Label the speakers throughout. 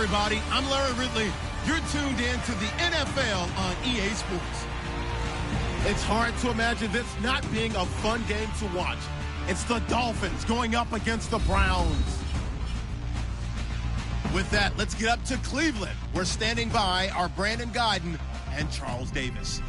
Speaker 1: everybody. I'm Larry Ridley. You're tuned in to the NFL on EA Sports. It's hard to imagine this not being a fun game to watch. It's the Dolphins going up against the Browns. With that, let's get up to Cleveland. We're standing by our Brandon Guyton and Charles Davis.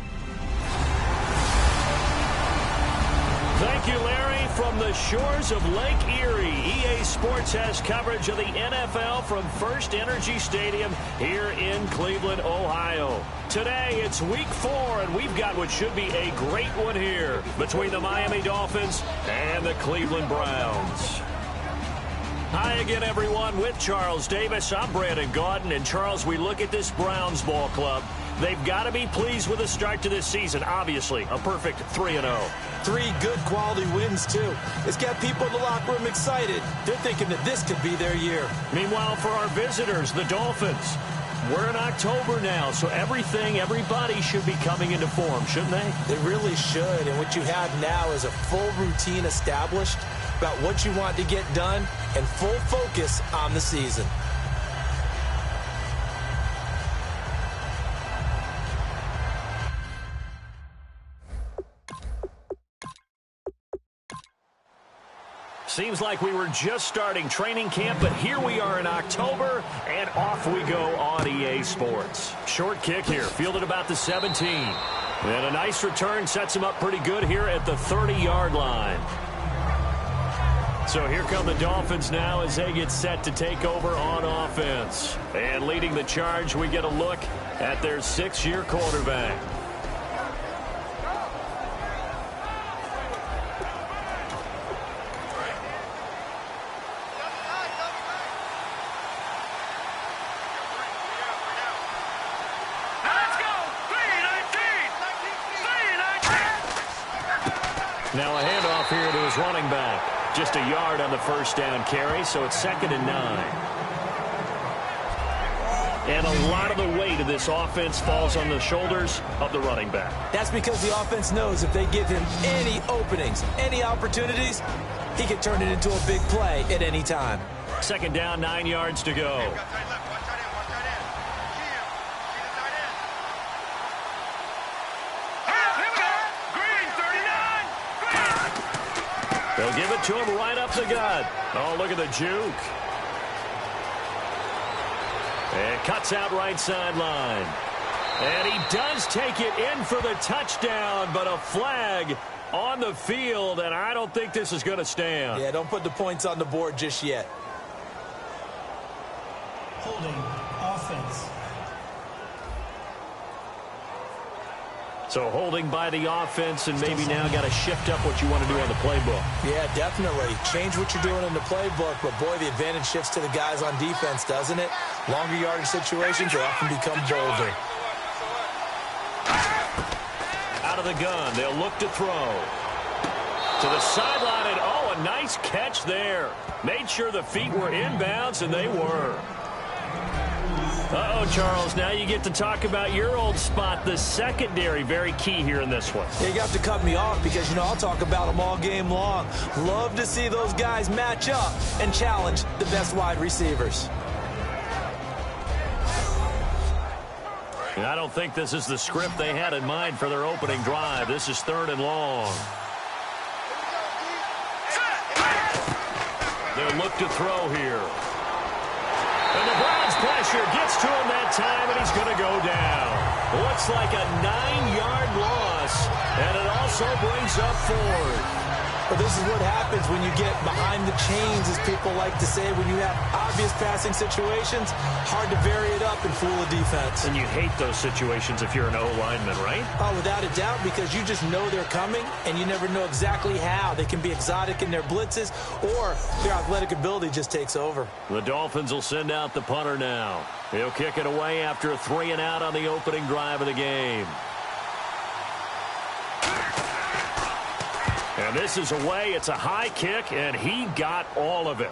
Speaker 2: Thank you, Larry. From the shores of Lake Erie, EA Sports has coverage of the NFL from First Energy Stadium here in Cleveland, Ohio. Today, it's Week 4, and we've got what should be a great one here between the Miami Dolphins and the Cleveland Browns. Hi again, everyone, with Charles Davis. I'm Brandon Guyton, and Charles, we look at this Browns ball club. They've got to be pleased with the start to this season. Obviously, a perfect 3-0.
Speaker 3: 3 good quality wins, too. It's got people in the locker room excited. They're thinking that this could be their year.
Speaker 2: Meanwhile, for our visitors, the Dolphins, we're in October now, so everybody should be coming into form, shouldn't they?
Speaker 3: They really should, and what you have now is a full routine established about what you want to get done and full focus on the season.
Speaker 2: Seems like we were just starting training camp, but here we are in October, and off we go on EA Sports. Short kick here, fielded about the 17. And a nice return sets him up pretty good here at the 30-yard line. So here come the Dolphins now as they get set to take over on offense. And leading the charge, we get a look at their 6-year quarterback. Now a handoff here to his running back. Just a yard on the first down carry, so it's 2nd and 9. And a lot of the weight of this offense falls on the shoulders of the running back.
Speaker 3: That's because the offense knows if they give him any openings, any opportunities, he can turn it into a big play at any time.
Speaker 2: 2nd down, 9 yards to go. They'll give it to him right up the gut. Oh, look at the juke. And cuts out right sideline. And he does take it in for the touchdown, but a flag on the field, and I don't think this is going to stand.
Speaker 3: Yeah, don't put the points on the board just yet.
Speaker 4: Holding offense.
Speaker 2: So holding by the offense, and maybe now got to shift up what you want to do on the playbook.
Speaker 3: Yeah, definitely. Change what you're doing in the playbook, but boy, the advantage shifts to the guys on defense, doesn't it? Longer yardage situations, they often become bolder.
Speaker 2: Out of the gun, they'll look to throw. To the sideline, and oh, a nice catch there. Made sure the feet were inbounds, and they were. Uh-oh, Charles, now you get to talk about your old spot, the secondary. Very key here in this one.
Speaker 3: Yeah, you have to cut me off because, you know, I'll talk about them all game long. Love to see those guys match up and challenge the best wide receivers.
Speaker 2: And I don't think this is the script they had in mind for their opening drive. This is 3rd and long. They'll look to throw here. And the Browns pressure gets to him that time, and he's going to go down. Looks like a 9-yard loss, and it also brings up 4th.
Speaker 3: Well, this is what happens when you get behind the chains, as people like to say. When you have obvious passing situations, hard to vary it up and fool a defense.
Speaker 2: And you hate those situations if you're an O-lineman, right?
Speaker 3: Oh, without a doubt, because you just know they're coming, and you never know exactly how. They can be exotic in their blitzes, or their athletic ability just takes over.
Speaker 2: The Dolphins will send out the punter now. He'll kick it away after a 3-and-out on the opening drive of the game. And this is away. It's a high kick, and he got all of it.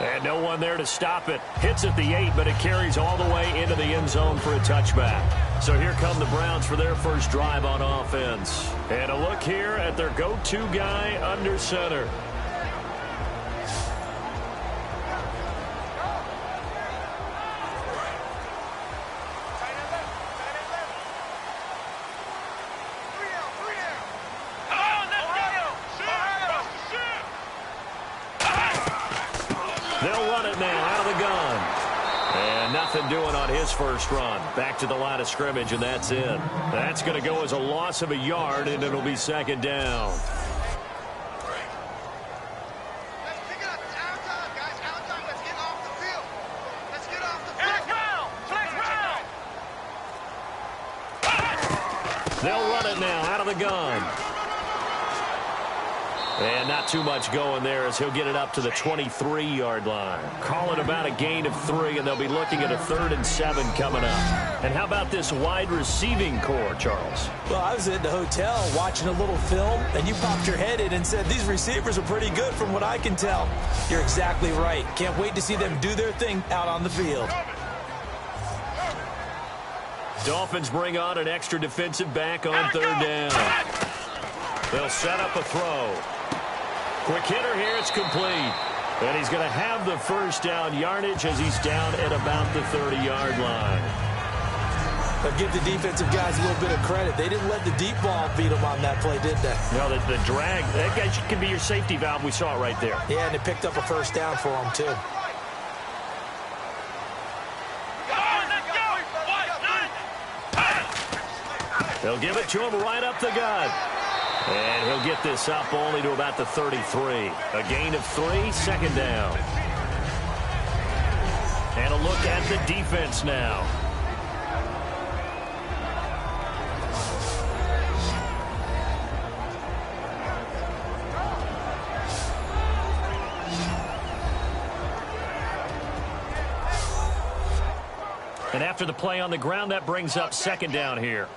Speaker 2: And no one there to stop it. Hits at the 8, but it carries all the way into the end zone for a touchback. So here come the Browns for their first drive on offense. And a look here at their go-to guy under center. They'll run it now out of the gun. And nothing doing on his first run. Back to the line of scrimmage, and that's it. That's going to go as a loss of a yard, and it'll be second down. They'll run it now out of the gun. And not too much going there as he'll get it up to the 23-yard line. Call it about a gain of 3, and they'll be looking at a 3rd and 7 coming up. And how about this wide receiving core, Charles?
Speaker 3: Well, I was at the hotel watching a little film, and you popped your head in and said, these receivers are pretty good from what I can tell. You're exactly right. Can't wait to see them do their thing out on the field.
Speaker 2: Dolphins bring on an extra defensive back on 3rd down. They'll set up a throw. Quick hitter here, it's complete. And he's going to have the first down yardage as he's down at about the 30-yard line.
Speaker 3: But give the defensive guys a little bit of credit. They didn't let the deep ball beat them on that play, did they?
Speaker 2: No, the drag, that guy can be your safety valve. We saw it right there.
Speaker 3: Yeah, and it picked up a first down for them, too.
Speaker 2: They'll give it to him right up the gut. And he'll get this up only to about the 33. A gain of 3, second down. And a look at the defense now. And after the play on the ground, that brings up second down here.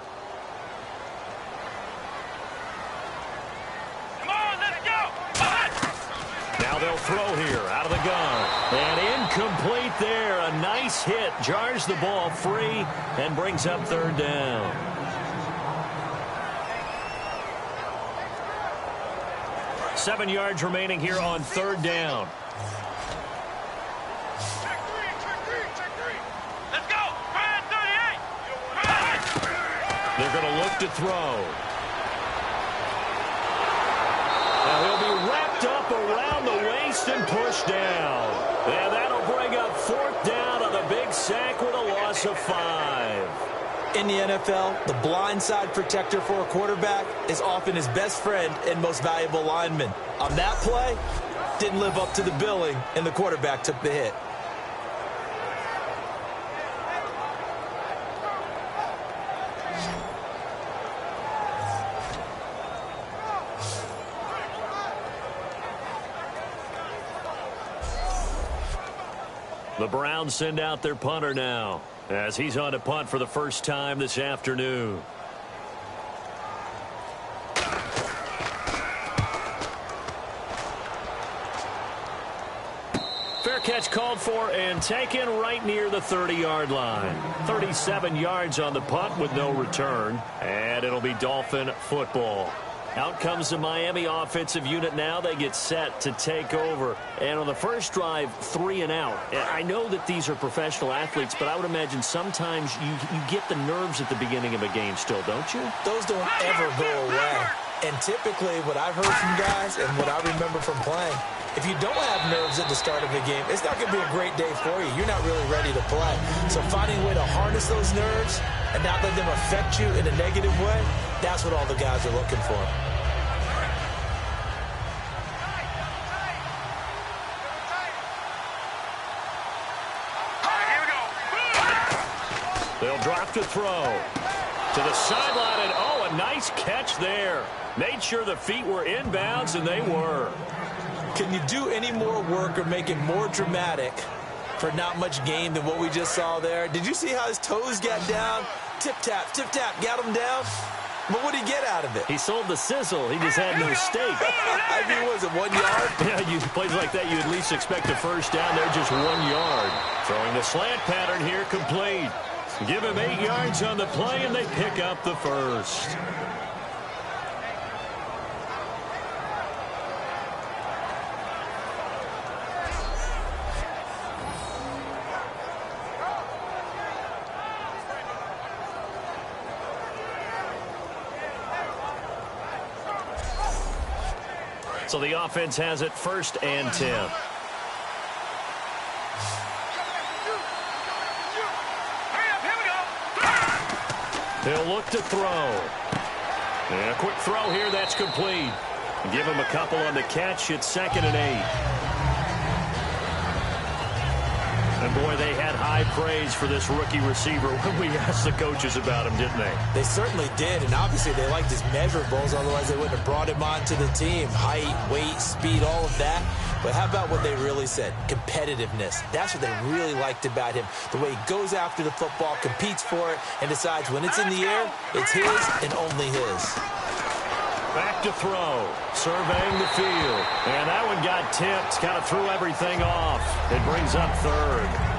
Speaker 2: They'll throw here out of the gun. And incomplete there. A nice hit. Jars the ball free and brings up 3rd down. Seven yards remaining here on 3rd down.
Speaker 5: Let's go. 38.
Speaker 2: They're going to look to throw. Now he'll be wrapped up around the waist and pushed down. And that'll bring up 4th down on the big sack with a loss of 5.
Speaker 3: In the NFL, the blindside protector for a quarterback is often his best friend and most valuable lineman. On that play, didn't live up to the billing, and the quarterback took the hit.
Speaker 2: The Browns send out their punter now as he's on to punt for the first time this afternoon. Fair catch called for and taken right near the 30-yard line. 37 yards on the punt with no return, and it'll be Dolphin football. Out comes the Miami offensive unit now. They get set to take over. And on the first drive, 3 and out. I know that these are professional athletes, but I would imagine sometimes you get the nerves at the beginning of a game still, don't you?
Speaker 3: Those don't ever go away. And typically what I've heard from guys and what I remember from playing, if you don't have nerves at the start of a game, it's not going to be a great day for you. You're not really ready to play. So finding a way to harness those nerves and not let them affect you in a negative way, that's what all the guys are looking for.
Speaker 2: They'll drop to throw. To the sideline, and oh, a nice catch there. Made sure the feet were inbounds, and they were.
Speaker 3: Can you do any more work or make it more dramatic for not much gain than what we just saw there? Did you see how his toes got down? Tip-tap, got him down. But what did he get out of it?
Speaker 2: He sold the sizzle. He just had no steak.
Speaker 3: I mean, was it 1 yard?
Speaker 2: Yeah, you plays like that, you at least expect a first down. They're just 1 yard. Throwing the slant pattern here, complete. Give him 8 yards on the play, and they pick up the first. So the offense has it 1st and 10. He'll look to throw. And a quick throw here, that's complete. Give him a couple on the catch. It's 2nd and 8. And, boy, they had high praise for this rookie receiver when we asked the coaches about him, didn't they?
Speaker 3: They certainly did, and obviously they liked his measurables. Otherwise, they wouldn't have brought him onto the team. Height, weight, speed, all of that. But how about what they really said? Competitiveness. That's what they really liked about him. The way he goes after the football, competes for it, and decides when it's in the air, it's his and only his.
Speaker 2: Back to throw. Surveying the field. And that one got tipped. Kind of threw everything off. It brings up 3rd.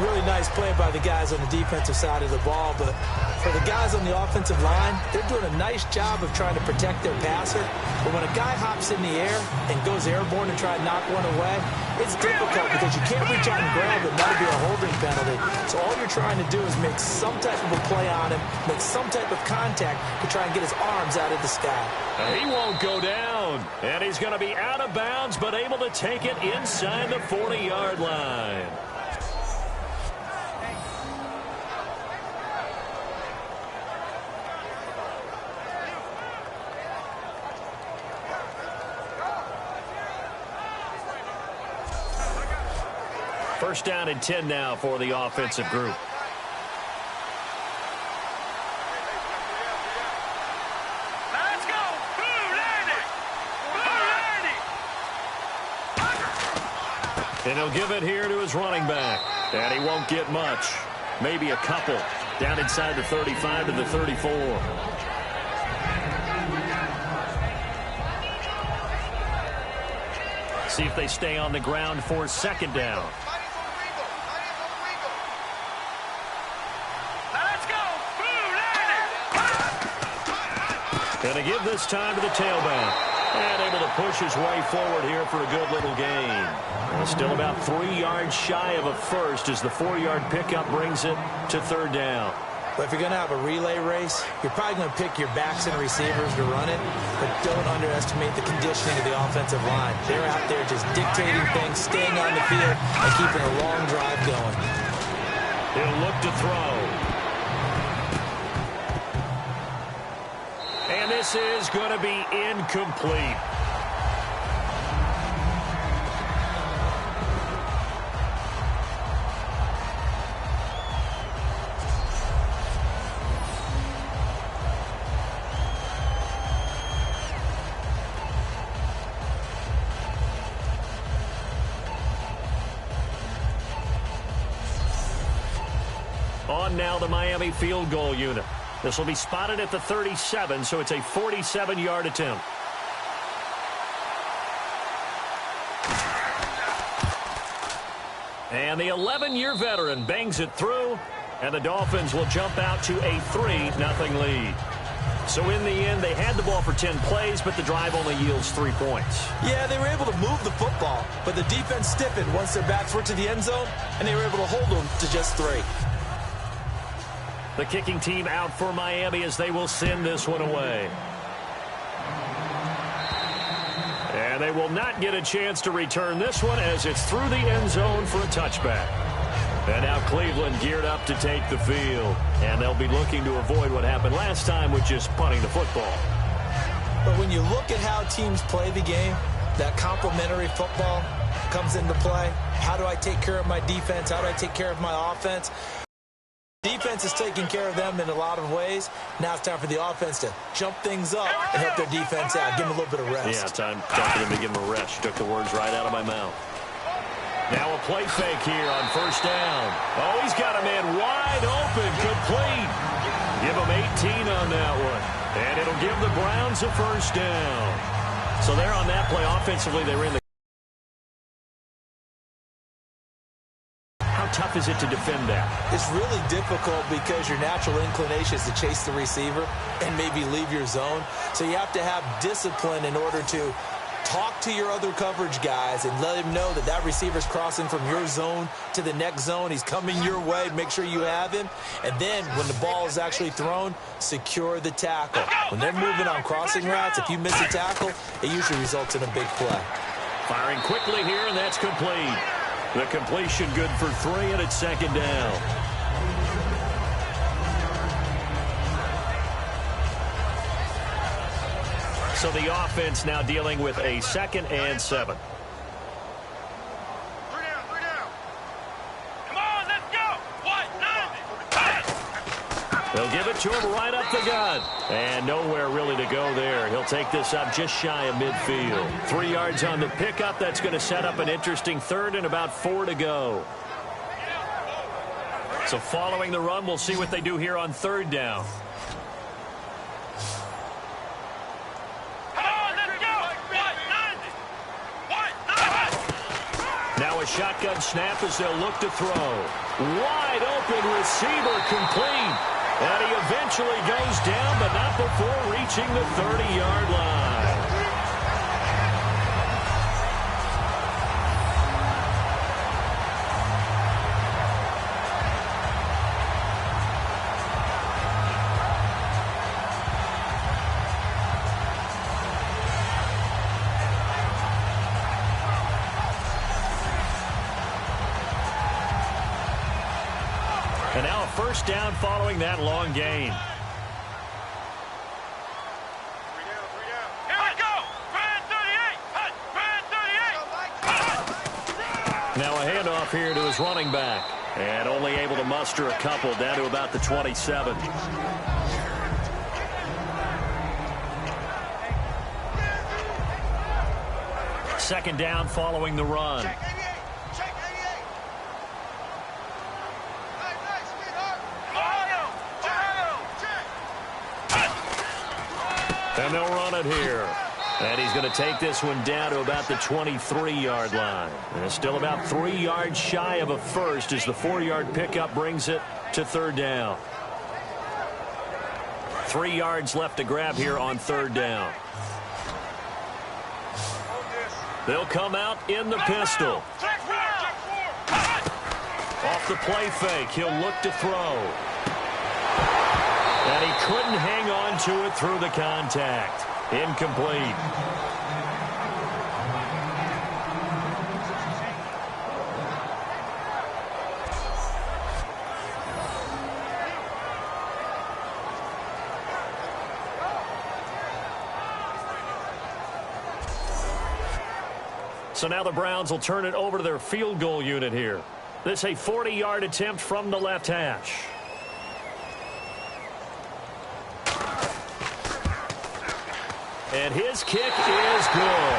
Speaker 3: Really nice play by the guys on the defensive side of the ball, but for the guys on the offensive line, they're doing a nice job of trying to protect their passer. But when a guy hops in the air and goes airborne and try to knock one away, it's difficult because you can't reach out and grab it. That'll be a holding penalty. So all you're trying to do is make some type of a play on him, make some type of contact to try and get his arms out of the sky.
Speaker 2: He won't go down, and he's going to be out of bounds, but able to take it inside the 40-yard line. First down and 10 now for the offensive group.
Speaker 5: Let's go.
Speaker 2: And he'll give it here to his running back. And he won't get much. Maybe a couple. Down inside the 35 to the 34. See if they stay on the ground for 2nd down. And to give this time to the tailback. And able to push his way forward here for a good little gain. Still about 3 yards shy of a first as the 4-yard pickup brings it to 3rd down.
Speaker 3: But if you're going to have a relay race, you're probably going to pick your backs and receivers to run it, but don't underestimate the conditioning of the offensive line. They're out there just dictating things, staying on the field, and keeping a long drive going.
Speaker 2: He'll look to throw. And this is going to be incomplete. On now the Miami field goal unit. This will be spotted at the 37, so it's a 47-yard attempt. And the 11-year veteran bangs it through, and the Dolphins will jump out to a 3-0 lead. So in the end, they had the ball for 10 plays, but the drive only yields 3 points.
Speaker 3: Yeah, they were able to move the football, but the defense stiffened once their backs were to the end zone, and they were able to hold them to just 3.
Speaker 2: The kicking team out for Miami as they will send this one away. And they will not get a chance to return this one as it's through the end zone for a touchback. And now Cleveland geared up to take the field. And they'll be looking to avoid what happened last time with just punting the football.
Speaker 3: But when you look at how teams play the game, that complementary football comes into play. How do I take care of my defense? How do I take care of my offense? Defense is taking care of them in a lot of ways. Now it's time for the offense to jump things up and help their defense out. Give them a little bit of rest.
Speaker 2: Yeah, time for them to give them a rest. You took the words right out of my mouth. Now a play fake here on 1st down. Oh, he's got a man wide open, complete. Give him 18 on that one. And it'll give the Browns a 1st down. So there on that play, offensively, they were in the... How tough is it to defend that?
Speaker 3: It's really difficult because your natural inclination is to chase the receiver and maybe leave your zone. So you have to have discipline in order to talk to your other coverage guys and let him know that that receiver's crossing from your zone to the next zone. He's coming your way. Make sure you have him. And then when the ball is actually thrown, secure the tackle. When they're moving on crossing routes, if you miss a tackle, it usually results in a big play.
Speaker 2: Firing quickly here, and that's complete. The completion good for 3, and it's 2nd down. So the offense now dealing with a 2nd and 7. They'll give it to him right up the gut. And nowhere really to go there. He'll take this up just shy of midfield. 3 yards on the pickup. That's going to set up an interesting 3rd and about 4 to go. So following the run, we'll see what they do here on 3rd down. Now a shotgun snap as they'll look to throw. Wide open receiver complete. And he eventually goes down, but not before reaching the 30-yard line. And now a 1st down following that long gain. Now a handoff here to his running back. And only able to muster a couple down to about the 27. Second down following the run. And they'll run it here. And he's going to take this one down to about the 23-yard line. And still about 3 yards shy of a first as the 4-yard pickup brings it to 3rd down. 3 yards left to grab here on 3rd down. They'll come out in the pistol. Off the play fake, he'll look to throw. And he couldn't hang on to it through the contact. Incomplete. So now the Browns will turn it over to their field goal unit here. This a 40-yard attempt from the left hash. And his kick is good.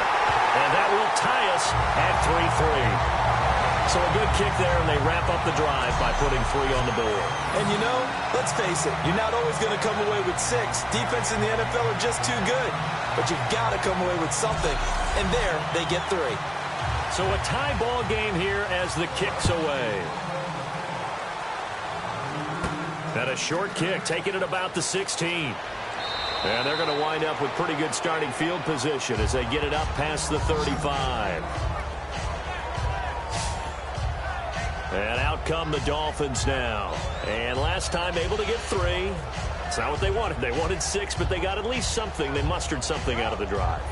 Speaker 2: And that will tie us at 3-3. So a good kick there, and they wrap up the drive by putting 3 on the board.
Speaker 3: And you know, let's face it, you're not always going to come away with 6. Defense in the NFL are just too good. But you've got to come away with something. And there, they get 3.
Speaker 2: So a tie ball game here as the kick's away. And a short kick, taking it about the 16. And they're going to wind up with pretty good starting field position as they get it up past the 35. And out come the Dolphins now. And last time able to get 3. It's not what they wanted. They wanted 6, but they got at least something. They mustered something out of the drive.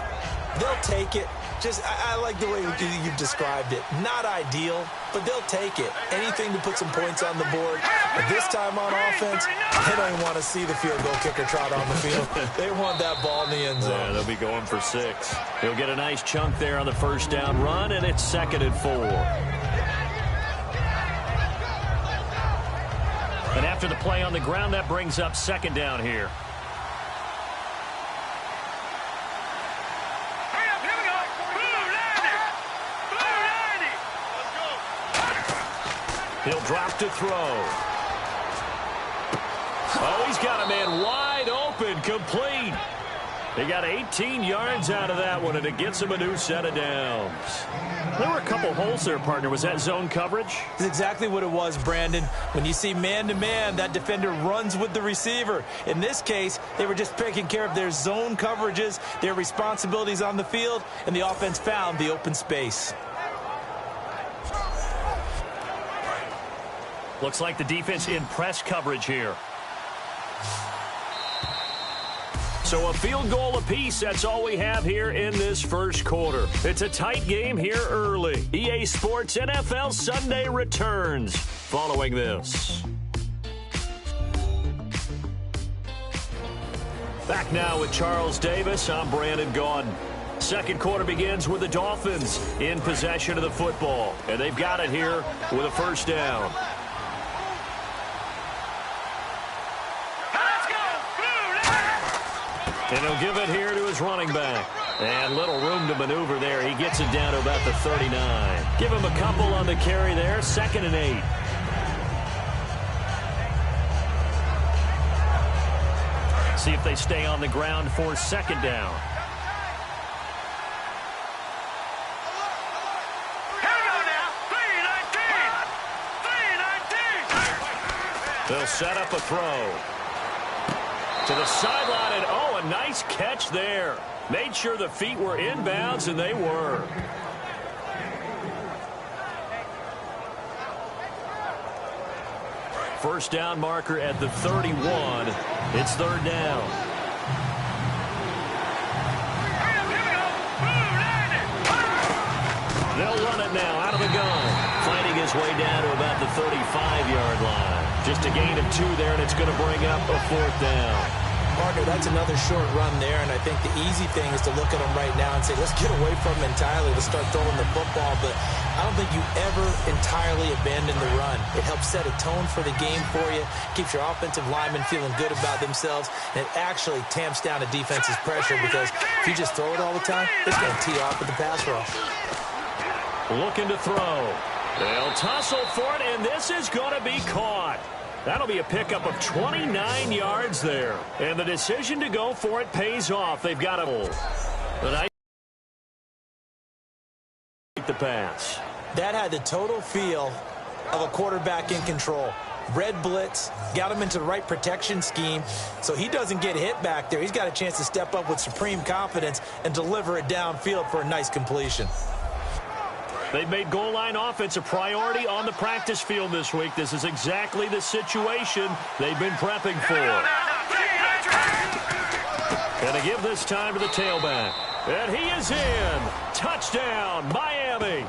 Speaker 3: They'll take it. I like the way you've described it. Not ideal, but they'll take it. Anything to put some points on the board. But this time on offense, they don't even want to see the field goal kicker trot on the field. They want that ball in the end zone.
Speaker 2: Yeah, they'll be going for 6. He'll get a nice chunk there on the 1st down run, and it's 2nd and 4. And after the play on the ground, that brings up 2nd down here. He'll drop to throw. Oh, he's got a man wide open, complete. He got 18 yards out of that one, and it gets him a new set of downs. There were a couple holes there, partner. Was that zone coverage?
Speaker 3: That's exactly what it was, Brandon. When you see man-to-man, that defender runs with the receiver. In this case, they were just taking care of their zone coverages, their responsibilities on the field, and the offense found the open space.
Speaker 2: Looks like the defense in press coverage here. So a field goal apiece, that's all we have here in this first quarter. It's a tight game here early. EA Sports NFL Sunday returns following this. Back now with Charles Davis. I'm Brandon Gaudin. Second quarter begins with the Dolphins in possession of the football. And they've got it here with a first down. And he'll give it here to his running back. And little room to maneuver there. He gets it down to about the 39. Give him a couple on the carry there. 2nd and 8. See if they stay on the ground for 2nd down. They'll set up a throw. To the sideline, and oh, a nice catch there. Made sure the feet were inbounds, and they were. First down marker at the 31. It's 3rd down. They'll run it now out of the gun. Finding his way down to about the 35-yard line. Just a gain of 2 there, and it's going to bring up a 4th down.
Speaker 3: Partner, that's another short run there, and I think the easy thing is to look at him right now and say, let's get away from him entirely. Let's start throwing the football, but I don't think you ever entirely abandon the run. It helps set a tone for the game for you, keeps your offensive linemen feeling good about themselves, and it actually tamps down a defense's pressure because if you just throw it all the time, it's going to tee off with the pass rush.
Speaker 2: Looking to throw. They'll tussle for it, and this is going to be caught. That'll be a pickup of 29 yards there. And the decision to go for it pays off. They've got a hole. But I the pass.
Speaker 3: That had the total feel of a quarterback in control. Red blitz, got him into the right protection scheme, so he doesn't get hit back there. He's got a chance to step up with supreme confidence and deliver it downfield for a nice completion.
Speaker 2: They've made goal line offense a priority on the practice field this week. This is exactly the situation they've been prepping for. And they give this time to the tailback. And he is in. Touchdown, Miami.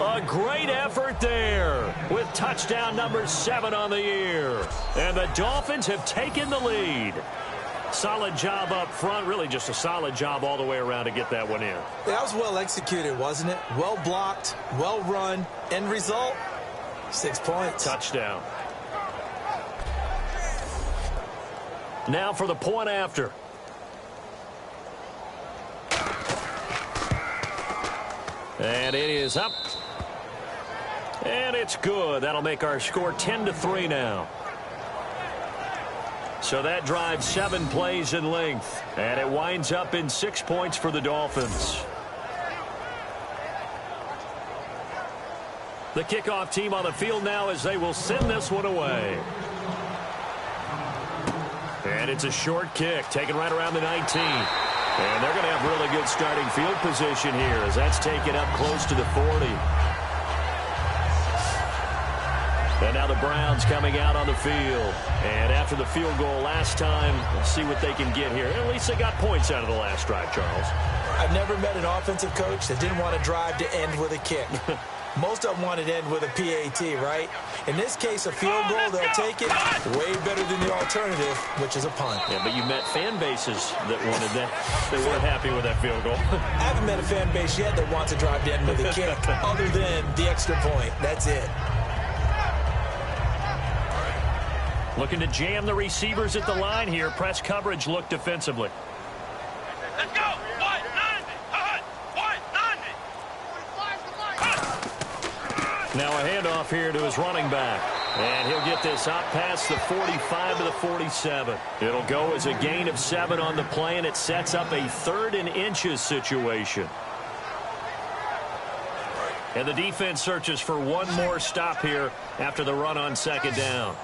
Speaker 2: A great effort there with touchdown number 7 on the year. And the Dolphins have taken the lead. Solid job up front, really just a solid job all the way around to get that one in.
Speaker 3: That was well executed, wasn't it? Well blocked, well run. End result, 6 points.
Speaker 2: Touchdown. Now for the point after. And it is up. And it's good. That'll make our score 10-3 now. So that drives 7 plays in length. And it winds up in 6 points for the Dolphins. The kickoff team on the field now as they will send this one away. And it's a short kick taken right around the 19. And they're going to have really good starting field position here as that's taken up close to the 40. And now the Browns coming out on the field. And after the field goal last time, let's see what they can get here. At least they got points out of the last drive, Charles.
Speaker 3: I've never met an offensive coach that didn't want to drive to end with a kick. Most of them wanted to end with a PAT, right? In this case, a field goal, they'll take it way better than the alternative, which is a punt.
Speaker 2: Yeah, but you met fan bases that wanted that. They weren't happy with that field goal.
Speaker 3: I haven't met a fan base yet that wants to drive to end with a kick other than the extra point. That's it.
Speaker 2: Looking to jam the receivers at the line here. Press coverage look defensively.
Speaker 5: Let's go.
Speaker 2: Now a handoff here to his running back. And he'll get this up past the 45 to the 47. It'll go as a gain of 7 on the play, and it sets up a 3rd and inches situation. And the defense searches for one more stop here after the run on 2nd down.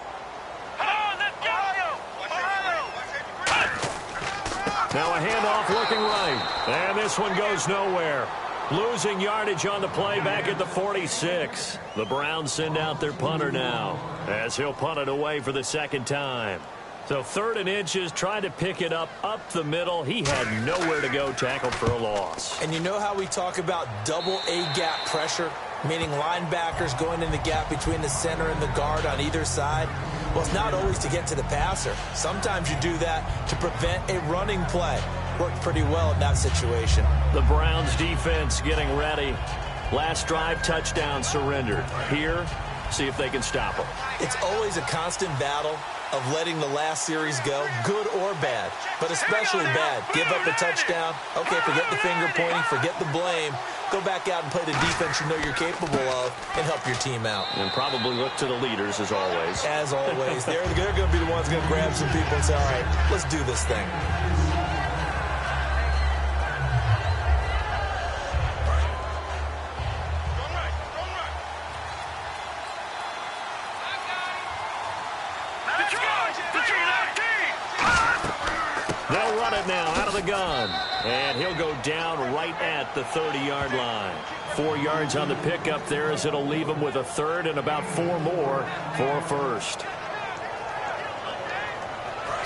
Speaker 2: Now a handoff looking right. And this one goes nowhere. Losing yardage on the play back at the 46. The Browns send out their punter now as he'll punt it away for the 2nd time. So 3rd and inches, trying to pick it up the middle. He had nowhere to go, tackled for a loss.
Speaker 3: And you know how we talk about double A-gap pressure, meaning linebackers going in the gap between the center and the guard on either side? Well, it's not always to get to the passer. Sometimes you do that to prevent a running play. Worked pretty well in that situation.
Speaker 2: The Browns defense getting ready. Last drive, touchdown surrendered. Here, see if they can stop them.
Speaker 3: It's always a constant battle of letting the last series go, good or bad, but especially bad. Give up a touchdown. Okay, forget the finger pointing, forget the blame. Go back out and play the defense you know you're capable of and help your team out.
Speaker 2: And probably look to the leaders as always.
Speaker 3: As always. They're going to be the ones going to grab some people and say, all right, let's do this thing.
Speaker 2: They'll run it now out of the gun. And he'll go down right at the 30-yard line. 4 yards on the pickup there as it'll leave him with a third and about 4 more for a first.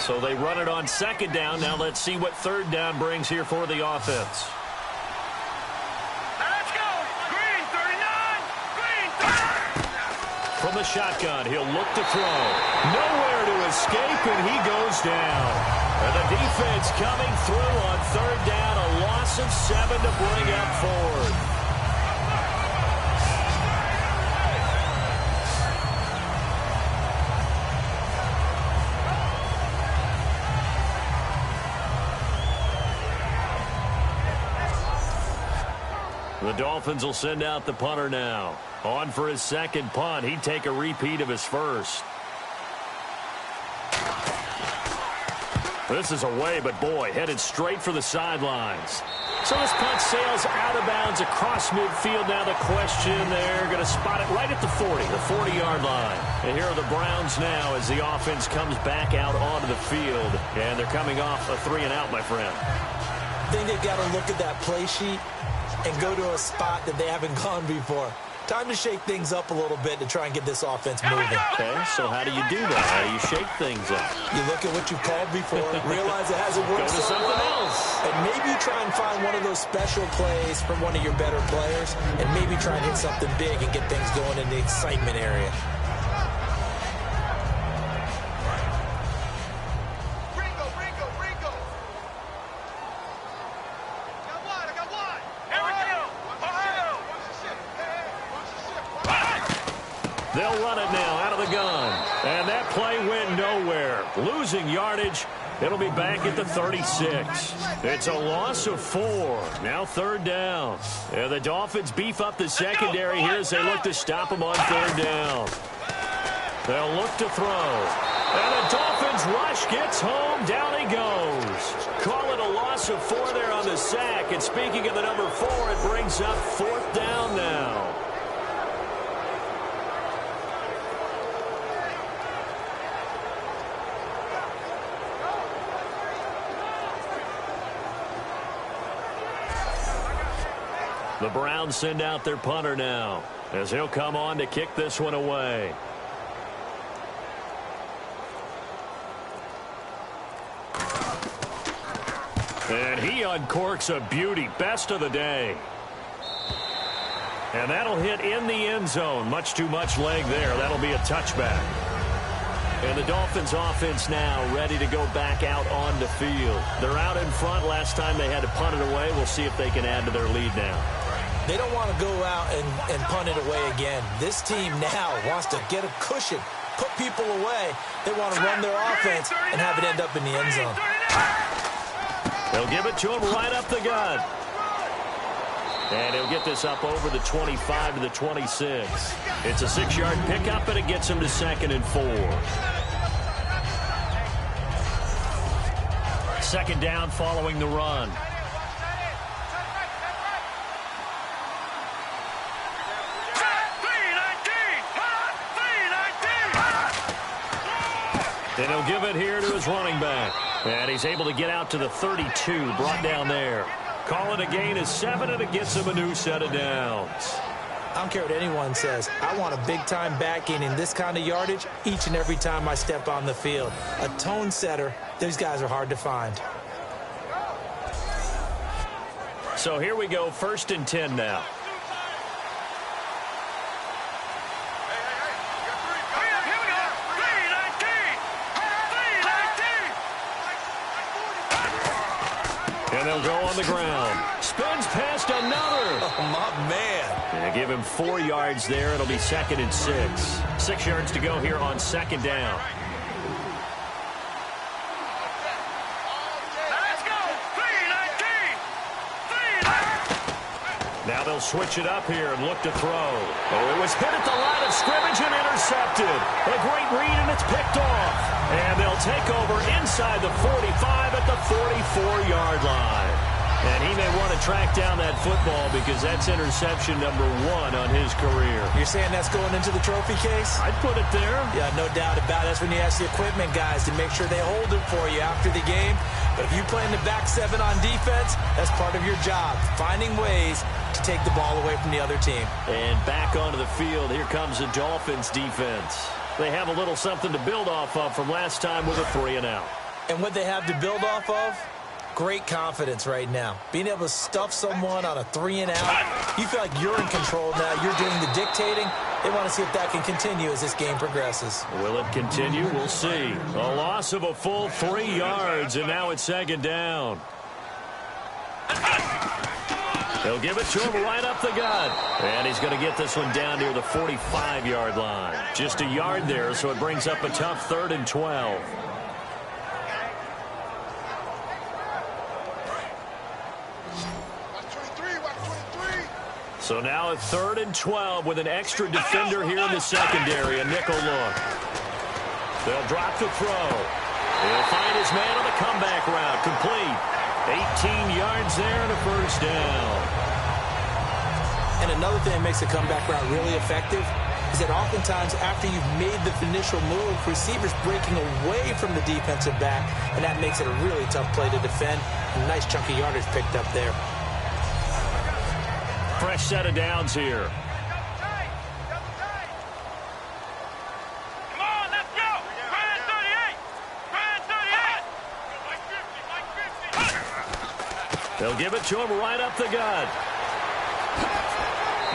Speaker 2: So they run it on second down. Now let's see what third down brings here for the offense.
Speaker 5: Let's go. Green, 39. Green, 39.
Speaker 2: From the shotgun, he'll look to throw. Nowhere to escape, and he goes down. And the defense coming through on third down. A loss of 7 to bring up fourth. The Dolphins will send out the punter now. On for his second punt. He'd take a repeat of his first. This is away, but boy, headed straight for the sidelines. So this punt sails out of bounds across midfield. Now the question, they're going to spot it right at the 40, the 40-yard line. And here are the Browns now as the offense comes back out onto the field. And they're coming off a 3-and-out, my friend.
Speaker 3: I think they've got to look at that play sheet and go to a spot that they haven't gone before. Time to shake things up a little bit to try and get this offense moving.
Speaker 2: Okay, so how do you do that? How do you shake things up?
Speaker 3: You look at what you've called before, realize it hasn't worked
Speaker 2: Go to
Speaker 3: so
Speaker 2: something
Speaker 3: well,
Speaker 2: else.
Speaker 3: and maybe try and find one of those special plays from one of your better players, and maybe try and hit something big and get things going in the excitement area.
Speaker 2: They'll run it now out of the gun. And that play went nowhere. Losing yardage. It'll be back at the 36. It's a loss of 4. Now third down. And the Dolphins beef up the secondary here as they look to stop them on third down. They'll look to throw. And the Dolphins rush gets home. Down he goes. Call it a loss of 4 there on the sack. And speaking of the number 4, it brings up fourth down now. The Browns send out their punter now as he'll come on to kick this one away. And he uncorks a beauty. Best of the day. And that'll hit in the end zone. Much too much leg there. That'll be a touchback. And the Dolphins offense now ready to go back out on the field. They're out in front. Last time they had to punt it away. We'll see if they can add to their lead now.
Speaker 3: They don't want to go out and punt it away again. This team now wants to get a cushion, put people away. They want to run their offense and have it end up in the end zone.
Speaker 2: They'll give it to him right up the gut. And he'll get this up over the 25 to the 26. It's a 6-yard pickup, and it gets him to 2nd and 4. 2nd down following the run. And he'll give it here to his running back. And he's able to get out to the 32, brought down there. Call it a gain of 7, and it gets him a new set of downs.
Speaker 3: I don't care what anyone says. I want a big-time backing in this kind of yardage each and every time I step on the field. A tone setter, these guys are hard to find.
Speaker 2: So here we go, 1st and 10 now.
Speaker 5: Here we go. 3-19.
Speaker 2: And he'll go on the ground. Spins past another.
Speaker 3: Oh, my man.
Speaker 2: And give him 4 yards there. It'll be 2nd and 6. 6 yards to go here on 2nd down. Now they'll switch it up here and look to throw. Oh, it was hit at the line of scrimmage and intercepted. A great read, and it's picked off. And they'll take over inside the 45 at the 44-yard line. And he may want to track down that football because that's interception number 1 on his career.
Speaker 3: You're saying that's going into the trophy case?
Speaker 2: I'd put it there.
Speaker 3: Yeah, no doubt about it. That's when you ask the equipment guys to make sure they hold it for you after the game. But if you play in the back 7 on defense, that's part of your job, finding ways to take the ball away from the other team.
Speaker 2: And back onto the field, here comes the Dolphins defense. They have a little something to build off of from last time with a 3-and-out.
Speaker 3: And what they have to build off of? Great confidence right now. Being able to stuff someone on a 3-and-out, you feel like you're in control now. You're doing the dictating. They want to see if that can continue as this game progresses.
Speaker 2: Will it continue? We'll see. A loss of a full 3 yards, and now it's 2nd down. He'll give it to him right up the gut. And he's going to get this one down near the 45-yard line. Just a yard there, so it brings up a tough 3rd and 12. So now a 3rd and 12 with an extra defender here in the secondary, a nickel look. They'll drop the throw. He'll find his man on the comeback route. Complete. 18 yards there and a 1st down.
Speaker 3: And another thing that makes the comeback route really effective is that oftentimes after you've made the initial move, receivers breaking away from the defensive back, and that makes it a really tough play to defend. A nice chunk of yardage picked up there.
Speaker 2: Fresh set of downs here.
Speaker 5: Come on, let's go. Brand 38. Brand 38.
Speaker 2: They'll give it to him right up the gut.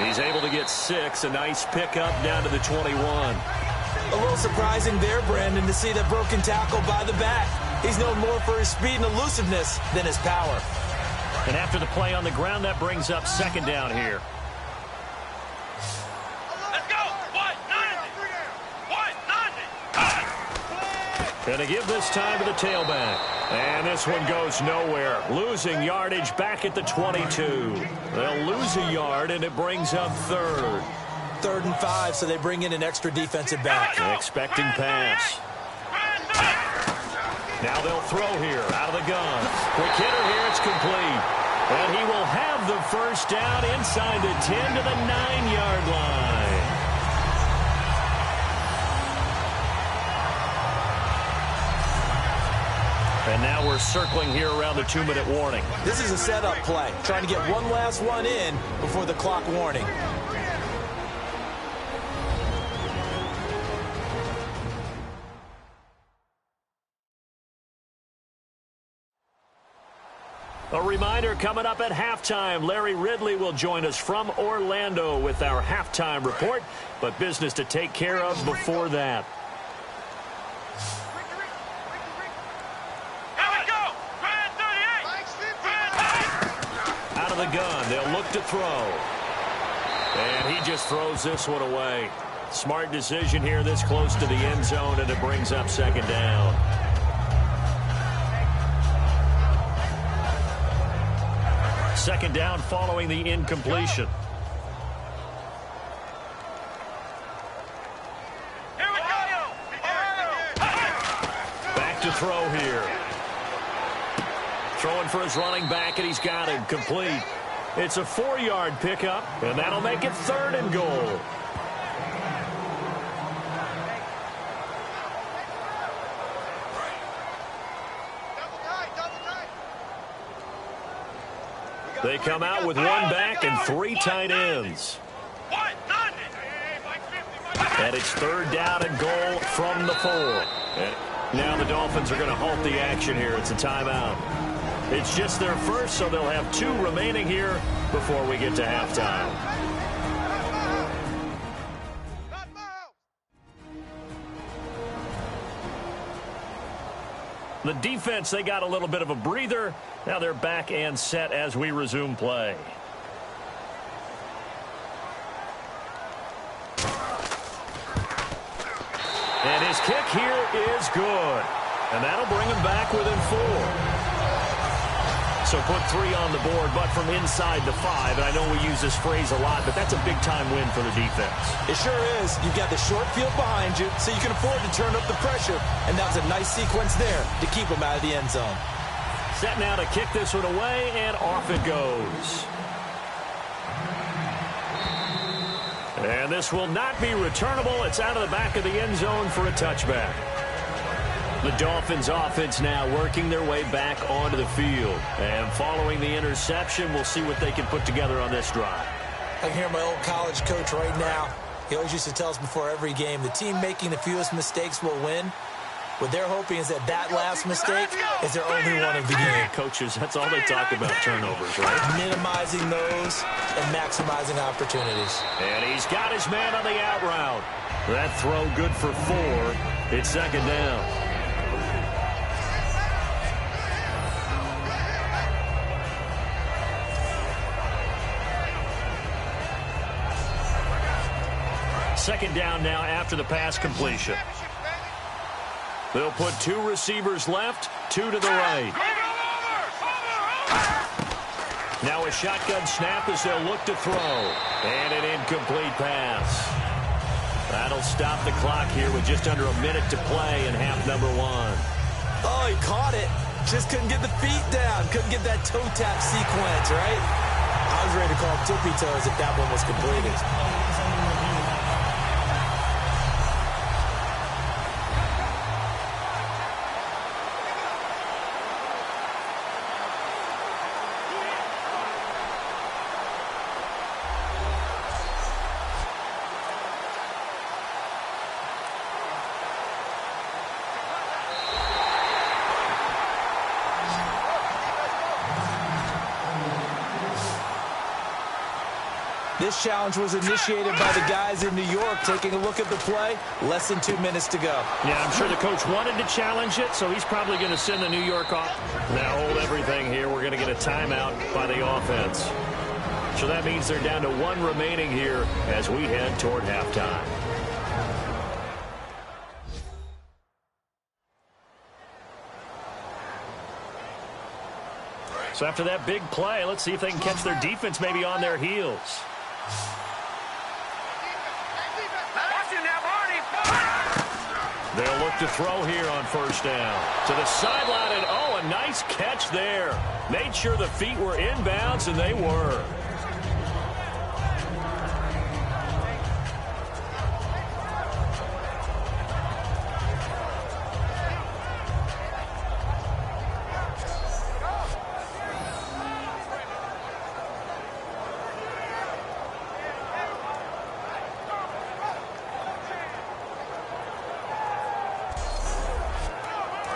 Speaker 2: He's able to get 6. A nice pickup down to the 21.
Speaker 3: A little surprising there, Brandon, to see that broken tackle by the back. He's known more for his speed and elusiveness than his power.
Speaker 2: And after the play on the ground, that brings up 2nd down here.
Speaker 5: Let's go. 190.
Speaker 2: Going to give this time to the tailback. And this one goes nowhere. Losing yardage back at the 22. They'll lose a yard, and it brings up 3rd.
Speaker 3: 3rd and 5, so they bring in an extra defensive back.
Speaker 2: Expecting pass. Now they'll throw here out of the gun. Quick hitter here, it's complete. And he will have the 1st down inside the 10 to the 9-yard line. And now we're circling here around the 2-minute warning.
Speaker 3: This is a setup play, trying to get one last one in before the clock warning.
Speaker 2: A reminder coming up at halftime. Larry Ridley will join us from Orlando with our halftime report, but business to take care of before that.
Speaker 5: Here we go. Brand 38.
Speaker 2: Out of the gun, they'll look to throw. And he just throws this one away. Smart decision here this close to the end zone, and it brings up 2nd down. Second down following the incompletion.
Speaker 5: Here we go.
Speaker 2: Back to throw here. Throwing for his running back, and he's got him complete. It's a 4-yard pickup, and that'll make it 3rd and goal. They come out with 1 back and 3 tight ends.
Speaker 5: 190.
Speaker 2: And it's 3rd down and goal from the 4. And now the Dolphins are going to halt the action here. It's a timeout. It's just their first, so they'll have 2 remaining here before we get to halftime. The defense, they got a little bit of a breather. Now they're back and set as we resume play. And his kick here is good. And that'll bring him back within 4. So put 3 on the board, but from inside the 5. And I know we use this phrase a lot, but that's a big-time win for the defense.
Speaker 3: It sure is. You've got the short field behind you, so you can afford to turn up the pressure. And that was a nice sequence there to keep them out of the end zone.
Speaker 2: Set now to kick this one away, and off it goes. And this will not be returnable. It's out of the back of the end zone for a touchback. The Dolphins offense now working their way back onto the field. And following the interception, we'll see what they can put together on this drive.
Speaker 3: I can hear my old college coach right now. He always used to tell us before every game, the team making the fewest mistakes will win. What they're hoping is that last mistake is their only one of the game.
Speaker 2: Coaches, that's all they talk about, turnovers, right?
Speaker 3: Minimizing those and maximizing opportunities.
Speaker 2: And he's got his man on the out route. That throw good for 4. It's second down. Second down now after the pass completion. They'll put 2 receivers left, 2 to the right. Now a shotgun snap as they'll look to throw. And an incomplete pass. That'll stop the clock here with just under a minute to play in half number 1.
Speaker 3: Oh, he caught it. Just couldn't get the feet down. Couldn't get that toe tap sequence, right? I was ready to call tippy toes if that one was completed. This challenge was initiated by the guys in New York. Taking a look at the play, less than 2 minutes to go.
Speaker 2: Yeah, I'm sure the coach wanted to challenge it, so he's probably going to send the New York off. Now hold everything here. We're going to get a timeout by the offense. So that means they're down to 1 remaining here as we head toward halftime. So after that big play, let's see if they can catch their defense maybe on their heels. They'll look to throw here on first down. To the sideline, and oh, a nice catch there. Made sure the feet were inbounds, and they were.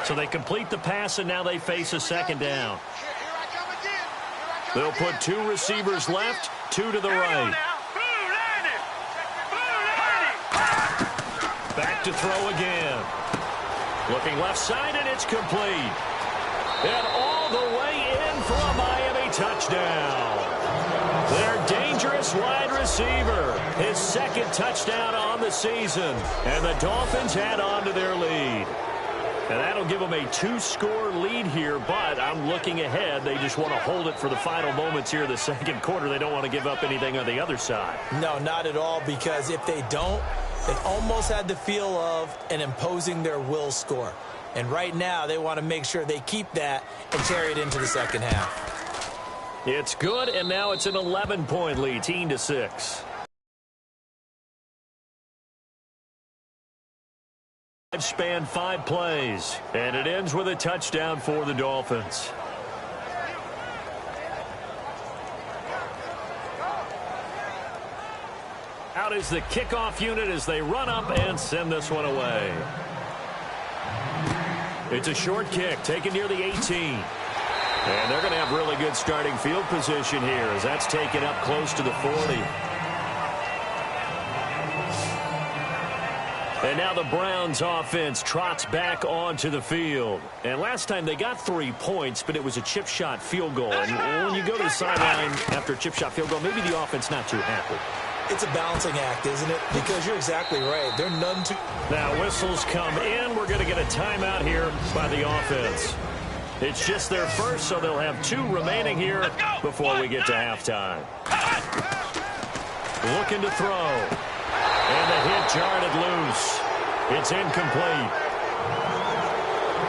Speaker 2: So they complete the pass, and now they face a second down. They'll put 2 receivers left, 2 to the right. Back to throw again. Looking left side, and it's complete. And all the way in for a Miami touchdown. Their dangerous wide receiver. His second touchdown on the season. And the Dolphins add on to their lead. And that'll give them a 2-score lead here, but I'm looking ahead. They just want to hold it for the final moments here of the second quarter. They don't want to give up anything on the other side.
Speaker 3: No, not at all, because if they don't, they almost had the feel of an imposing their will score. And right now, they want to make sure they keep that and carry it into the second half.
Speaker 2: It's good, and now it's an 11-point lead, 18-6. Span 5 plays, and it ends with a touchdown for the Dolphins. Out is the kickoff unit as they run up and send this one away. It's a short kick taken near the 18. And they're going to have really good starting field position here as that's taken up close to the 40. And now the Browns offense trots back onto the field. And last time they got 3 points, but it was a chip shot field goal. And when you go to the sideline after a chip shot field goal, maybe the offense not too happy.
Speaker 3: It's a balancing act, isn't it? Because you're exactly right. They're none too...
Speaker 2: Now whistles come in. We're going to get a timeout here by the offense. It's just their first, so they'll have 2 remaining here before we get to halftime. Looking to throw. And the hit jarred it loose. It's incomplete.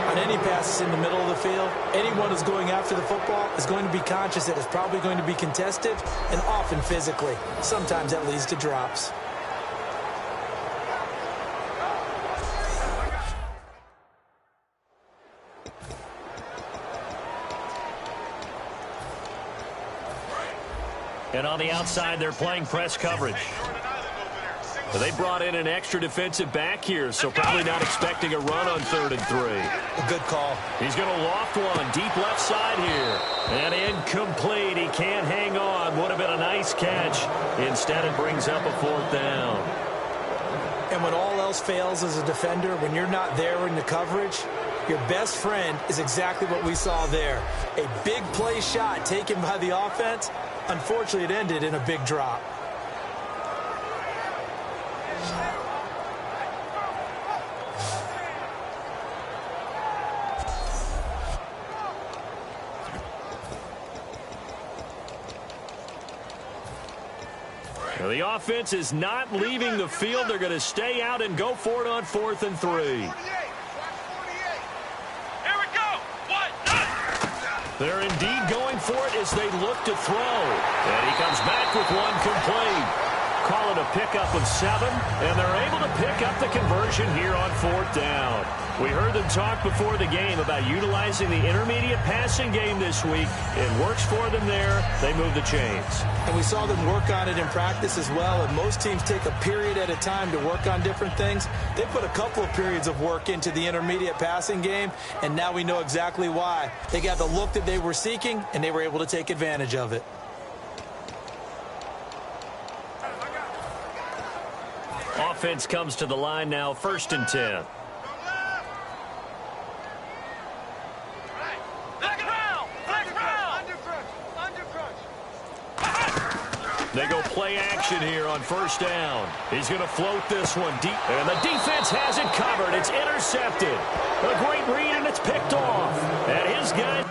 Speaker 3: On any passes in the middle of the field, anyone who's going after the football is going to be conscious that it's probably going to be contested and often physically. Sometimes that leads to drops.
Speaker 2: And on the outside, they're playing press coverage. They brought in an extra defensive back here, so probably not expecting a run on 3rd and 3.
Speaker 3: A good call.
Speaker 2: He's going to loft one deep left side here. And incomplete. He can't hang on. Would have been a nice catch. Instead, it brings up a 4th down.
Speaker 3: And when all else fails as a defender, when you're not there in the coverage, your best friend is exactly what we saw there. A big play shot taken by the offense. Unfortunately, it ended in a big drop.
Speaker 2: The offense is not leaving the field. They're going to stay out and go for it on 4th and 3.
Speaker 5: Here we go. What?
Speaker 2: They're indeed going for it as they look to throw. And he comes back with one complete. Call it a pickup of 7, and they're able to pick up the conversion here on 4th down. We heard them talk before the game about utilizing the intermediate passing game this week. It works for them there. They move the chains.
Speaker 3: And we saw them work on it in practice as well, and most teams take a period at a time to work on different things. They put a couple of periods of work into the intermediate passing game, and now we know exactly why. They got the look that they were seeking, and they were able to take advantage of it.
Speaker 2: Offense comes to the line now, 1st and 10. They go play action here on 1st down. He's going to float this one deep. And the defense has it covered. It's intercepted. A great read, and it's picked off. And his guys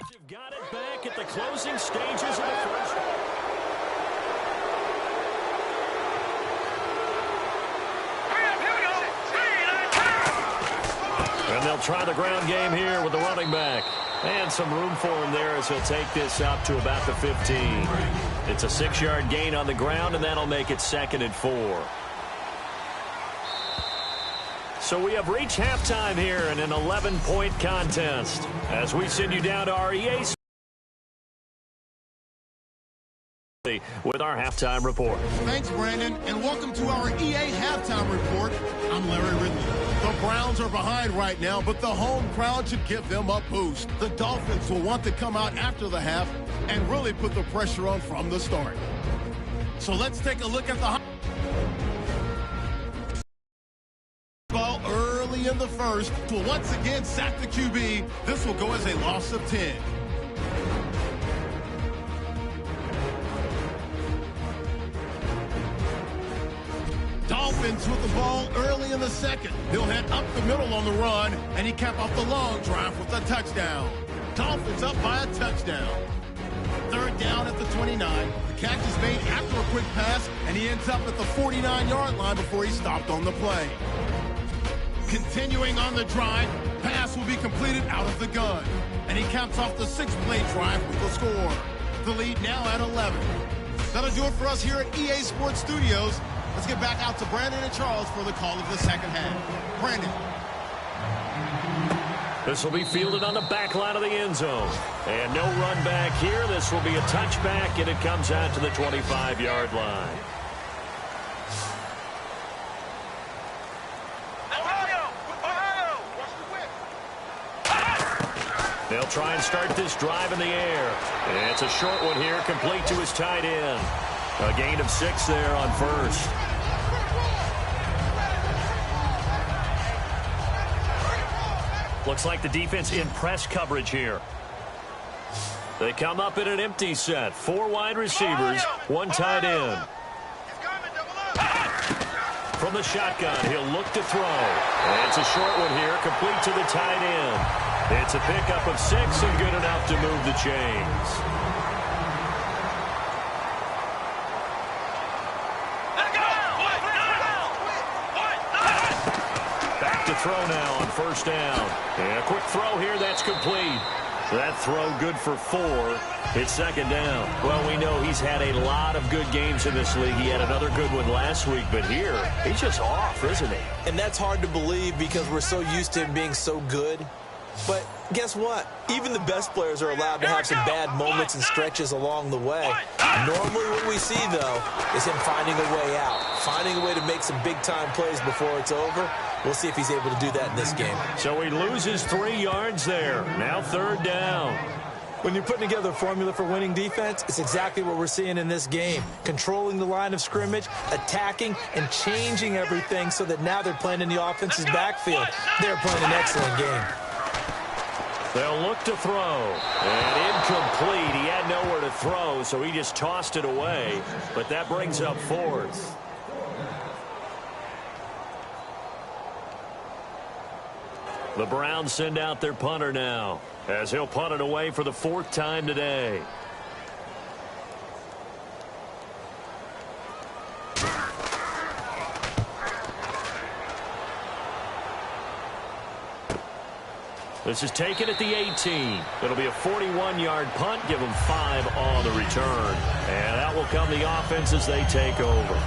Speaker 2: have got it back at the closing stages of the first. And they'll try the ground game here with the running back. And some room for him there as he'll take this up to about the 15. It's a 6-yard gain on the ground, and that'll make it 2nd and 4. So we have reached halftime here in an 11-point contest. As we send you down to our EA with our halftime report.
Speaker 1: Thanks, Brandon, and welcome to our EA halftime report. I'm Larry Ridley. The Browns are behind right now, but the home crowd should give them a boost. The Dolphins will want to come out after the half and really put the pressure on from the start. So let's take a look at the ball early in the first to once again sack the QB. This will go as a loss of 10. Dolphins with the ball early in the second. He'll head up the middle on the run, and he capped off the long drive with a touchdown. Dolphins up by a touchdown. 3rd down at the 29. The catch is made after a quick pass, and he ends up at the 49-yard line before he stopped on the play. Continuing on the drive, pass will be completed out of the gun, and he caps off the 6-play drive with the score. The lead now at 11. That'll do it for us here at EA Sports Studios. Let's get back out to Brandon and Charles for the call of the second half. Brandon.
Speaker 2: This will be fielded on the back line of the end zone. And no run back here. This will be a touchback, and it comes out to the 25-yard line. They'll try and start this drive in the air. And it's a short one here, complete to his tight end. A gain of 6 there on 1st. Looks like the defense in press coverage here. They come up in an empty set. 4 wide receivers, 1 tight end. From the shotgun, he'll look to throw. And it's a short one here, complete to the tight end. It's a pickup of 6 and good enough to move the chains. Back to throw now on first down. And a quick throw here, that's complete. That throw good for 4. It's second down. Well, we know he's had a lot of good games in this league. He had another good one last week, but here, he's just off, isn't he?
Speaker 3: And that's hard to believe because we're so used to him being so good. But guess what? Even the best players are allowed to have some bad moments and stretches along the way. Normally what we see, though, is him finding a way out, finding a way to make some big-time plays before it's over. We'll see if he's able to do that in this game.
Speaker 2: So he loses 3 yards there. Now third down.
Speaker 3: When you're putting together a formula for winning defense, it's exactly what we're seeing in this game. Controlling the line of scrimmage, attacking, and changing everything so that now they're playing in the offense's backfield. They're playing an excellent game.
Speaker 2: They'll look to throw. And incomplete. He had nowhere to throw, so he just tossed it away. But that brings up 4th. The Browns send out their punter now, as he'll punt it away for the 4th time today. This is taken at the 18. It'll be a 41-yard punt. Give them 5 on the return. And that will come the offense as they take over.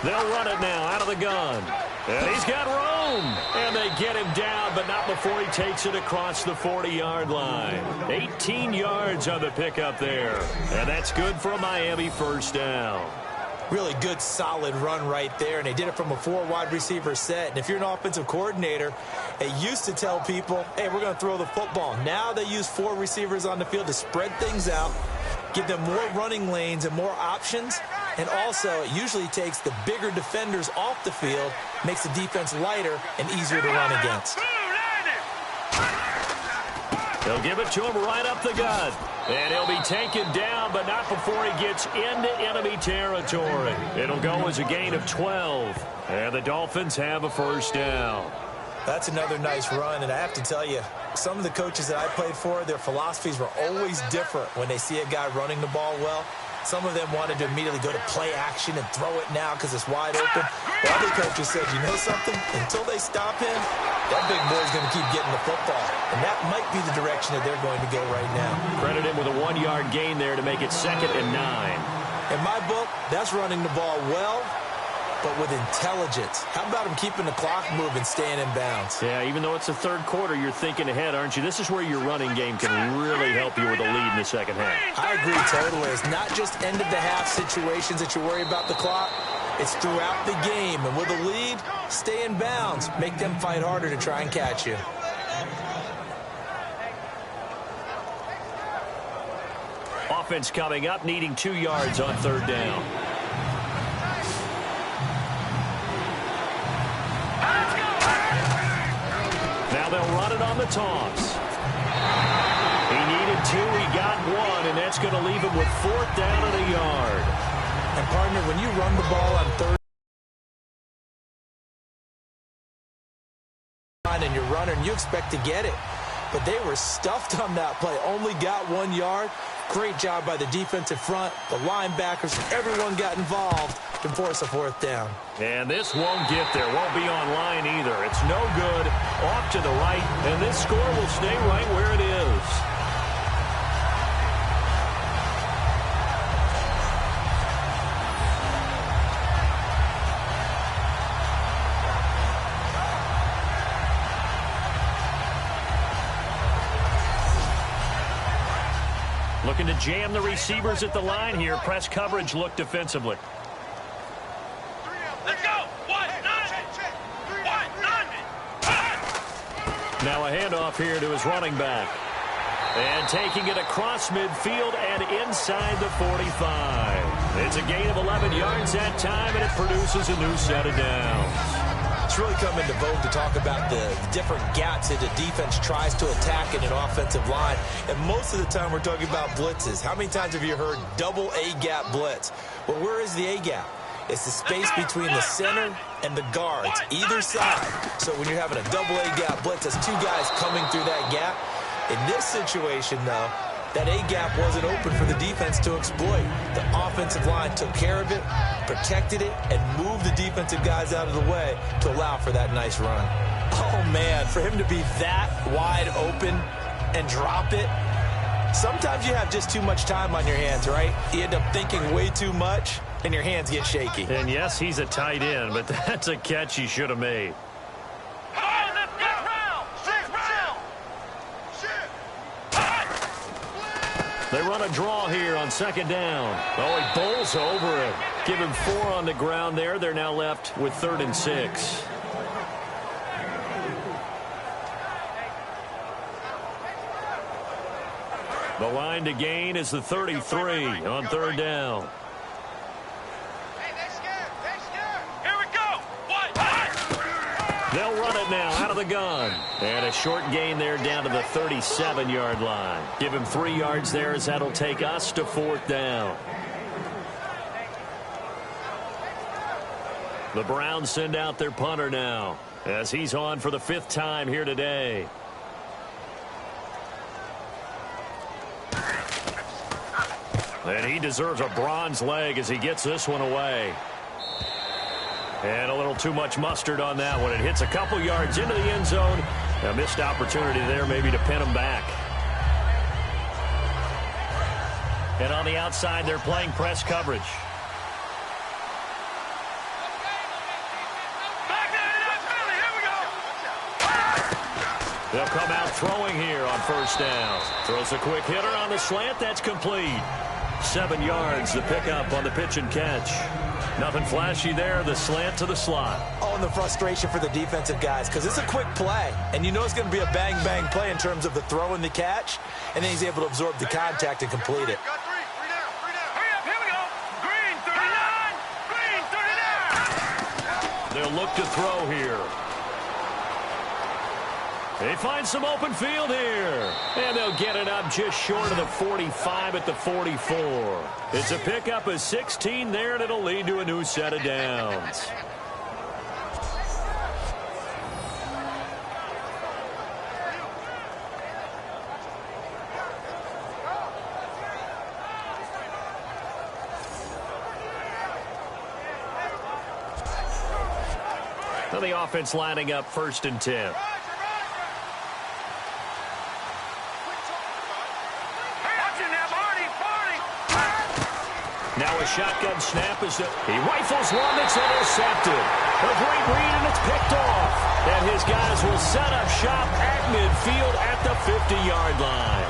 Speaker 2: They'll run it now out of the gun. And he's got room. And they get him down, but not before he takes it across the 40-yard line. 18 yards on the pickup there. And that's good for a Miami first down.
Speaker 3: Really good, solid run right there, and they did it from a 4 wide receiver set. And if you're an offensive coordinator, they used to tell people, hey, we're going to throw the football. Now they use 4 receivers on the field to spread things out, give them more running lanes and more options. And also, it usually takes the bigger defenders off the field, makes the defense lighter and easier to run against.
Speaker 2: They'll give it to him right up the gut. And he'll be taken down, but not before he gets into enemy territory. It'll go as a gain of 12. And the Dolphins have a first down.
Speaker 3: That's another nice run, and I have to tell you, some of the coaches that I played for, their philosophies were always different when they see a guy running the ball well. Some of them wanted to immediately go to play action and throw it now because it's wide open. Well, other coaches said, you know something? Until they stop him, that big boy's going to keep getting the football. And that might be the direction that they're going to go right now.
Speaker 2: Credit him with a 1-yard gain there to make it 2nd and 9.
Speaker 3: In my book, that's running the ball well, but with intelligence. How about him keeping the clock moving, staying in bounds?
Speaker 2: Yeah, even though it's the 3rd quarter, you're thinking ahead, aren't you? This is where your running game can really help you with a lead in the second half.
Speaker 3: I agree totally. It's not just end-of-the-half situations that you worry about the clock. It's throughout the game. And with a lead, stay in bounds. Make them fight harder to try and catch you.
Speaker 2: Offense coming up, needing 2 yards on 3rd down. Now they'll run it on the toss. He needed 2, he got 1, and that's going to leave him with 4th down and a yard.
Speaker 3: And, partner, when you run the ball on 3rd and you're running, you expect to get it. But they were stuffed on that play, only got 1 yard. Great job by the defensive front. The linebackers, everyone got involved to force a 4th down.
Speaker 2: And this won't get there. Won't be online either. It's no good. Off to the right. And this score will stay right where it is. Looking to jam the receivers at the line here. Press coverage look defensively.
Speaker 5: Let's go. 1, 9.
Speaker 2: Now a handoff here to his running back. And taking it across midfield and inside the 45. It's a gain of 11 yards that time, and it produces a new set of downs.
Speaker 3: It's really come into vogue to talk about the different gaps that the defense tries to attack in an offensive line. And most of the time we're talking about blitzes. How many times have you heard double A-gap blitz? Well, where is the A-gap? It's the space between the center and the guards, either side. So when you're having a double A-gap blitz, that's two guys coming through that gap. In this situation, though, that A-gap wasn't open for the defense to exploit. The offensive line took care of it, protected it, and moved the defensive guys out of the way to allow for that nice run. Oh, man, for him to be that wide open and drop it. Sometimes you have just too much time on your hands, right? You end up thinking way too much, and your hands get shaky.
Speaker 2: And, yes, he's a tight end, but that's a catch he should have made. They run a draw here on second down. Oh, he bowls over it. Give him 4 on the ground there. They're now left with 3rd and 6. The line to gain is the 33 on 3rd down. They'll run it now out of the gun. And a short gain there down to the 37-yard line. Give him 3 yards there as that'll take us to 4th down. The Browns send out their punter now as he's on for the 5th time here today. And he deserves a bronze leg as he gets this one away. And a little too much mustard on that one. It hits a couple yards into the end zone. A missed opportunity there maybe to pin him back. And on the outside, they're playing press coverage. They'll come out throwing here on 1st down. Throws a quick hitter on the slant. That's complete. 7 yards, the pickup on the pitch and catch. Nothing flashy there, the slant to the slot.
Speaker 3: Oh, and the frustration for the defensive guys, because it's a quick play. And you know it's going to be a bang-bang play in terms of the throw and the catch. And then he's able to absorb the contact and complete it.
Speaker 2: They'll look to throw here. They find some open field here. And they'll get it up just short of the 45 at the 44. It's a pickup of 16 there, and it'll lead to a new set of downs. So the offense lining up 1st and 10. Now a shotgun snap as he rifles one that's intercepted. A great read, and it's picked off. And his guys will set up shop at midfield at the 50-yard line.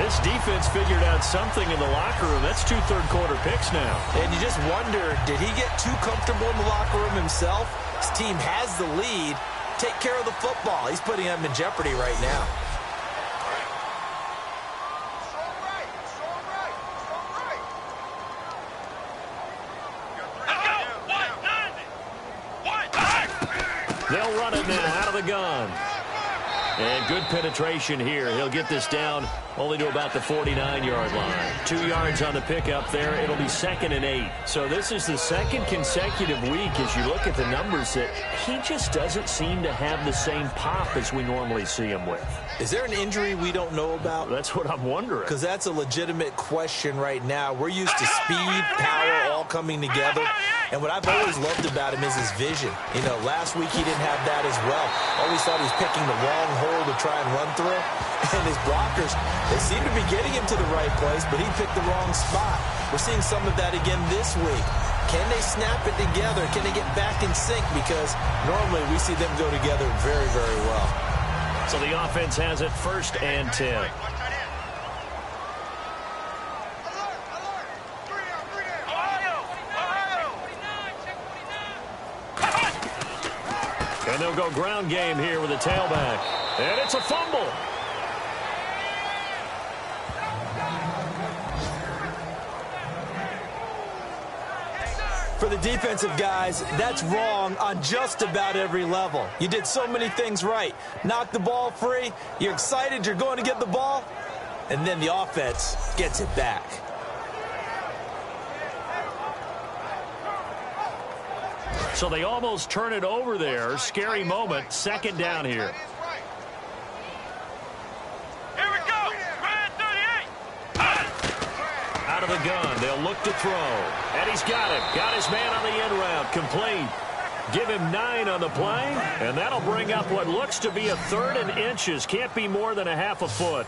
Speaker 2: This defense figured out something in the locker room. That's 2 third-quarter picks now.
Speaker 3: And you just wonder, did he get too comfortable in the locker room himself? His team has the lead. Take care of the football. He's putting them in jeopardy right now.
Speaker 2: They'll run it now out of the gun. And good penetration here. He'll get this down only to about the 49-yard line. 2 yards on the pickup there. It'll be 2nd and 8. So this is the 2nd consecutive week as you look at the numbers that he just doesn't seem to have the same pop as we normally see him with.
Speaker 3: Is there an injury we don't know about?
Speaker 2: That's what I'm wondering.
Speaker 3: Because that's a legitimate question right now. We're used to speed, power, all coming together. And what I've always loved about him is his vision. You know, last week he didn't have that as well. Always thought he was picking the wrong hole to try and run through. And his blockers, they seem to be getting him to the right place, but he picked the wrong spot. We're seeing some of that again this week. Can they snap it together? Can they get back in sync? Because normally we see them go together very, very well.
Speaker 2: So the offense has it 1st and 10. And they'll go ground game here with a tailback. And it's a fumble.
Speaker 3: For the defensive guys, that's wrong on just about every level. You did so many things right. Knock the ball free, you're excited you're going to get the ball, and then the offense gets it back.
Speaker 2: So they almost turn it over there. Scary moment. Second down here.
Speaker 5: Here we go. Red 38.
Speaker 2: Out of the gun. They'll look to throw. And he's got him. Got his man on the end route. Complete. Give him 9 on the play. And that'll bring up what looks to be a 3rd and inches. Can't be more than a half a foot.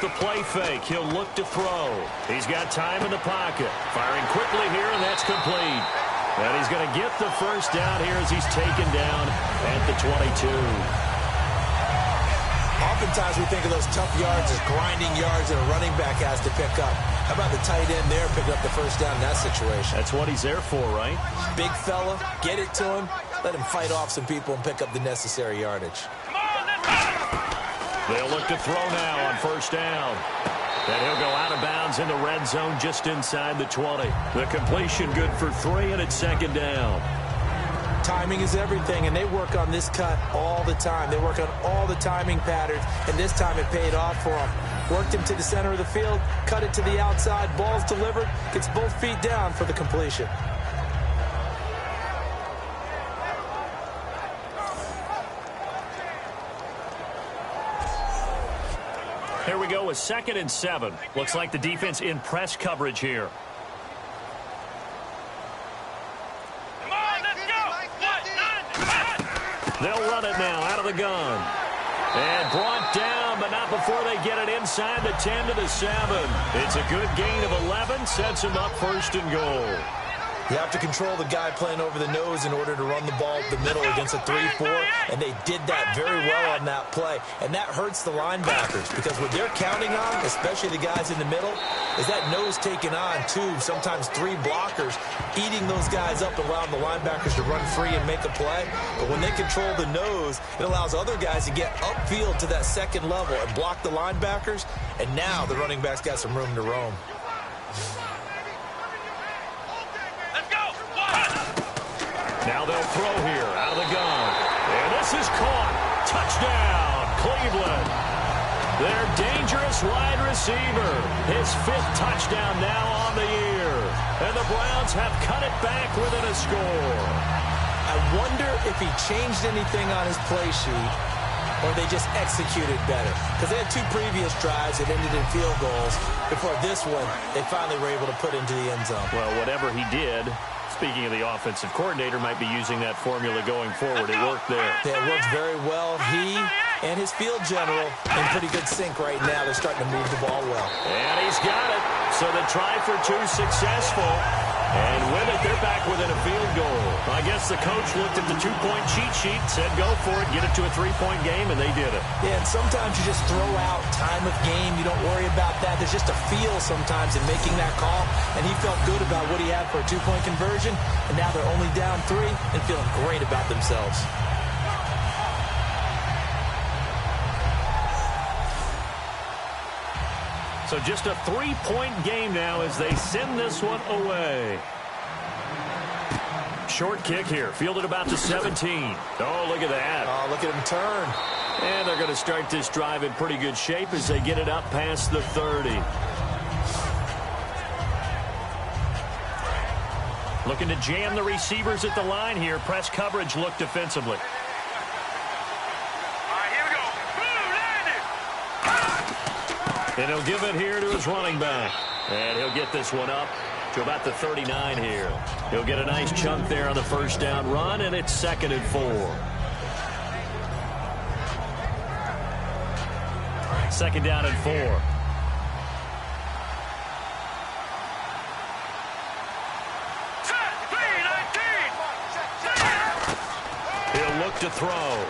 Speaker 2: The play fake. He'll look to throw. He's got time in the pocket. Firing quickly here, and that's complete. And he's going to get the first down here as he's taken down at the 22.
Speaker 3: Oftentimes we think of those tough yards as grinding yards that a running back has to pick up. How about the tight end there picking up the first down in that situation?
Speaker 2: That's what he's there for, right?
Speaker 3: Big fella, get it to him, let him fight off some people and pick up the necessary yardage.
Speaker 2: They'll look to throw now on first down. And he'll go out of bounds in the red zone just inside the 20. The completion good for 3, and it's second down.
Speaker 3: Timing is everything, and they work on this cut all the time. They work on all the timing patterns, and this time it paid off for them. Worked him to the center of the field, cut it to the outside, ball's delivered, gets both feet down for the completion.
Speaker 2: Here we go with 2nd and 7. Looks like the defense in press coverage here.
Speaker 5: Come on, let's go.
Speaker 2: They'll run it now out of the gun. And brought down, but not before they get it inside the 10 to the 7. It's a good gain of 11. Sets him up 1st and goal.
Speaker 3: You have to control the guy playing over the nose in order to run the ball up the middle against a 3-4, and they did that very well on that play. And that hurts the linebackers because what they're counting on, especially the guys in the middle, is that nose taking on 2, sometimes 3 blockers, eating those guys up, allowing the linebackers to run free and make a play. But when they control the nose, it allows other guys to get upfield to that second level and block the linebackers, and now the running back's got some room to roam.
Speaker 2: Now they'll throw here out of the gun. And this is caught. Touchdown, Cleveland. Their dangerous wide receiver. His 5th touchdown now on the year. And the Browns have cut it back within a score.
Speaker 3: I wonder if he changed anything on his play sheet or they just executed better. Because they had 2 previous drives that ended in field goals. Before this one, they finally were able to put into the end zone.
Speaker 2: Well, whatever he did, speaking of the offensive coordinator, might be using that formula going forward. It worked there.
Speaker 3: Yeah, it worked very well. He and his field general in pretty good sync right now. They're starting to move the ball well.
Speaker 2: And he's got it. So the try for 2 successful. And with it, they're back within a field goal. I guess the coach looked at the 2-point cheat sheet, said go for it, get it to a 3-point game, and they did it.
Speaker 3: Yeah, and sometimes you just throw out time of game. You don't worry about that. There's just a feel sometimes in making that call, and he felt good about what he had for a 2-point conversion, and now they're only down 3 and feeling great about themselves.
Speaker 2: So just a 3-point game now as they send this one away. Short kick here, fielded about to 17. Oh, look at that.
Speaker 3: Oh, look at him turn.
Speaker 2: And they're going to start this drive in pretty good shape as they get it up past the 30. Looking to jam the receivers at the line here. Press coverage look defensively. And he'll give it here to his running back. And he'll get this one up to about the 39 here. He'll get a nice chunk there on the first down run, and it's 2nd and 4. 2nd down and 4. He'll look to throw.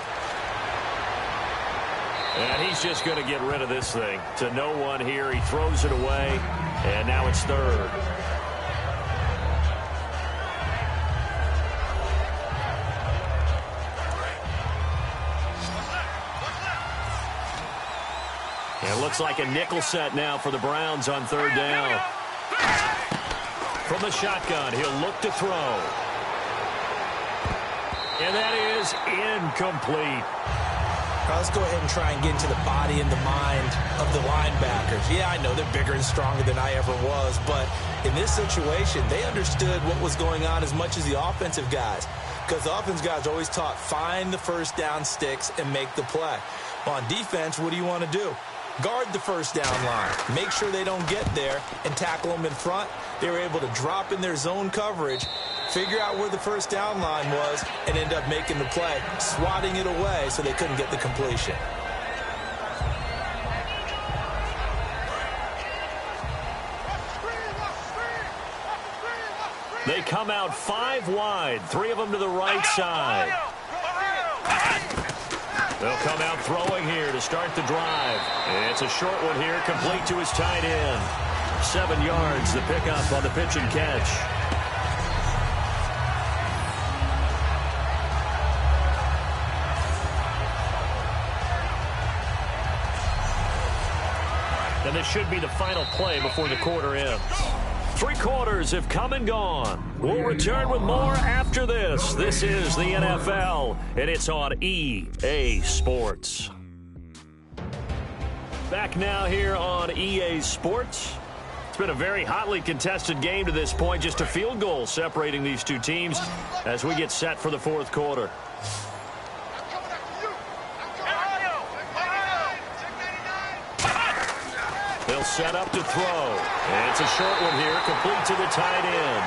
Speaker 2: And he's just going to get rid of this thing. To no one here. He throws it away. And now it's 3rd. It looks like a nickel set now for the Browns on third down. From the shotgun, he'll look to throw. And that is incomplete.
Speaker 3: Let's go ahead and try and get into the body and the mind of the linebackers. Yeah, I know they're bigger and stronger than I ever was, but in this situation, they understood what was going on as much as the offensive guys, because the offensive guys always taught find the first down sticks and make the play. On defense, what do you want to do? Guard the first down line. Make sure they don't get there and tackle them in front. They were able to drop in their zone coverage, figure out where the first down line was, and end up making the play, swatting it away so they couldn't get the completion.
Speaker 2: They come out 5 wide, 3 of them to the right side. They'll come out throwing here to start the drive. It's a short one here, complete to his tight end. 7 yards, the pickup on the pitch and catch. And this should be the final play before the quarter ends. 3 quarters have come and gone. We'll return with more after this. This is the NFL, and it's on EA Sports. Back now here on EA Sports. It's been a very hotly contested game to this point. Just a field goal separating these two teams as we get set for the fourth quarter. They'll set up to throw. And it's a short one here, complete to the tight end.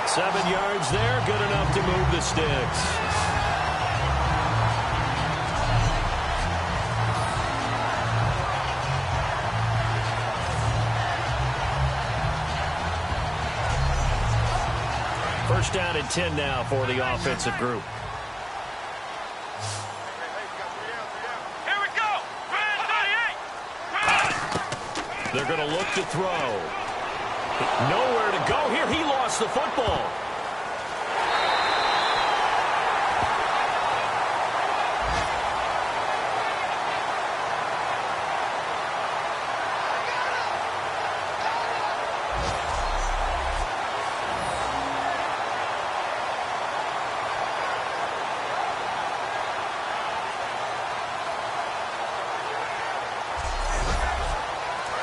Speaker 2: 7 yards there, good enough to move the sticks. First down and 10 now for the offensive group. They're going to look to throw. Nowhere to go here. He lost the football.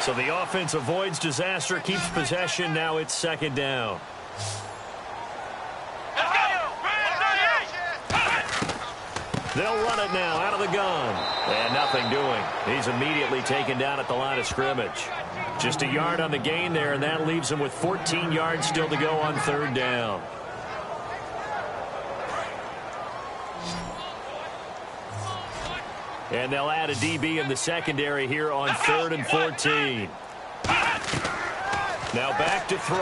Speaker 2: So the offense avoids disaster, keeps possession. Now it's second down. They'll run it now out of the gun. And nothing doing. He's immediately taken down at the line of scrimmage. Just a yard on the gain there, and that leaves him with 14 yards still to go on third down. And they'll add a DB in the secondary here on 3rd and 14. Now back to throw.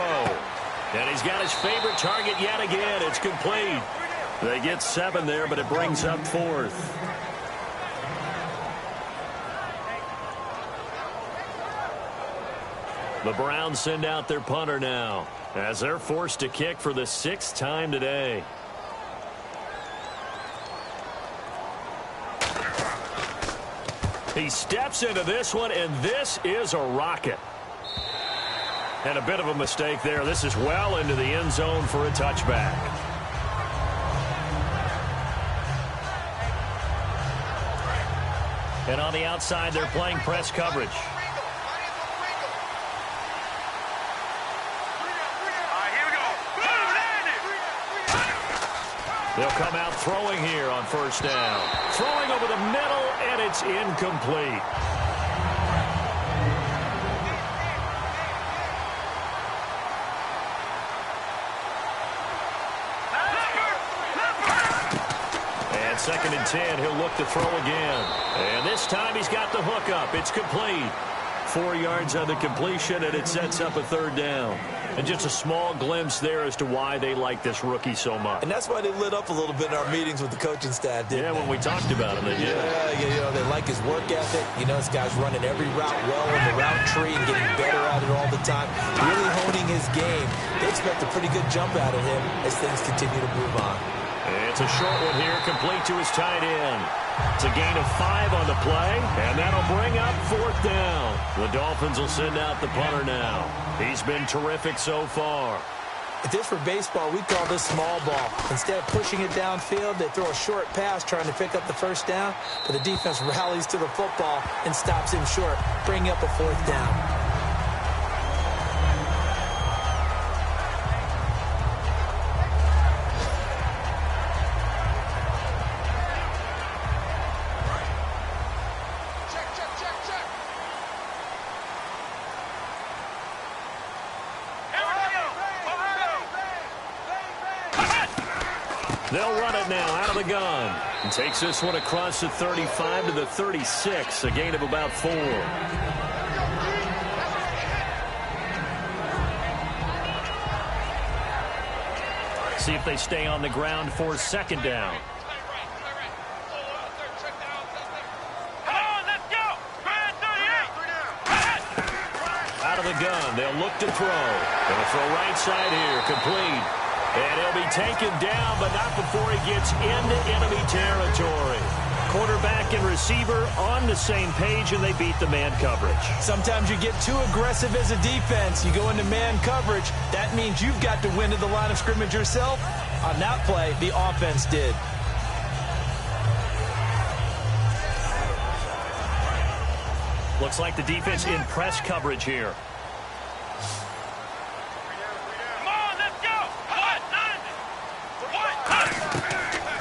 Speaker 2: And he's got his favorite target yet again. It's complete. They get 7 there, but it brings up 4th. The Browns send out their punter now as they're forced to kick for the 6th time today. He steps into this one, and this is a rocket. And a bit of a mistake there. This is well into the end zone for a touchback. And on the outside, they're playing press coverage. They'll come out throwing here on first down. Throwing over the middle, and it's incomplete. And 2nd and 10, he'll look to throw again. And this time he's got the hook up. It's complete. 4 yards on the completion, and it sets up a third down. And just a small glimpse there as to why they like this rookie so much.
Speaker 3: And that's why they lit up a little bit in our meetings with the coaching staff, didn't they?
Speaker 2: When we talked about him, they did.
Speaker 3: Yeah, they like his work ethic. You know, this guy's running every route well in the route tree and getting better at it all the time. Really honing his game. They expect a pretty good jump out of him as things continue to move on.
Speaker 2: It's a short one here, complete to his tight end. It's a gain of 5 on the play, and that'll bring up 4th down. The Dolphins will send out the punter now. He's been terrific so far.
Speaker 3: If this were baseball, we'd call this small ball. Instead of pushing it downfield, they throw a short pass trying to pick up the 1st down, but the defense rallies to the football and stops him short, bringing up a 4th down.
Speaker 2: They'll run it now out of the gun. And takes this one across the 35 to the 36, a gain of about 4. See if they stay on the ground for 2nd down. Out of the gun, they'll look to throw. They'll throw right side here, complete. And he'll be taken down, but not before he gets into enemy territory. Quarterback and receiver on the same page, and they beat the man coverage.
Speaker 3: Sometimes you get too aggressive as a defense. You go into man coverage. That means you've got to win to the line of scrimmage yourself. On that play, the offense did.
Speaker 2: Looks like the defense in press coverage here.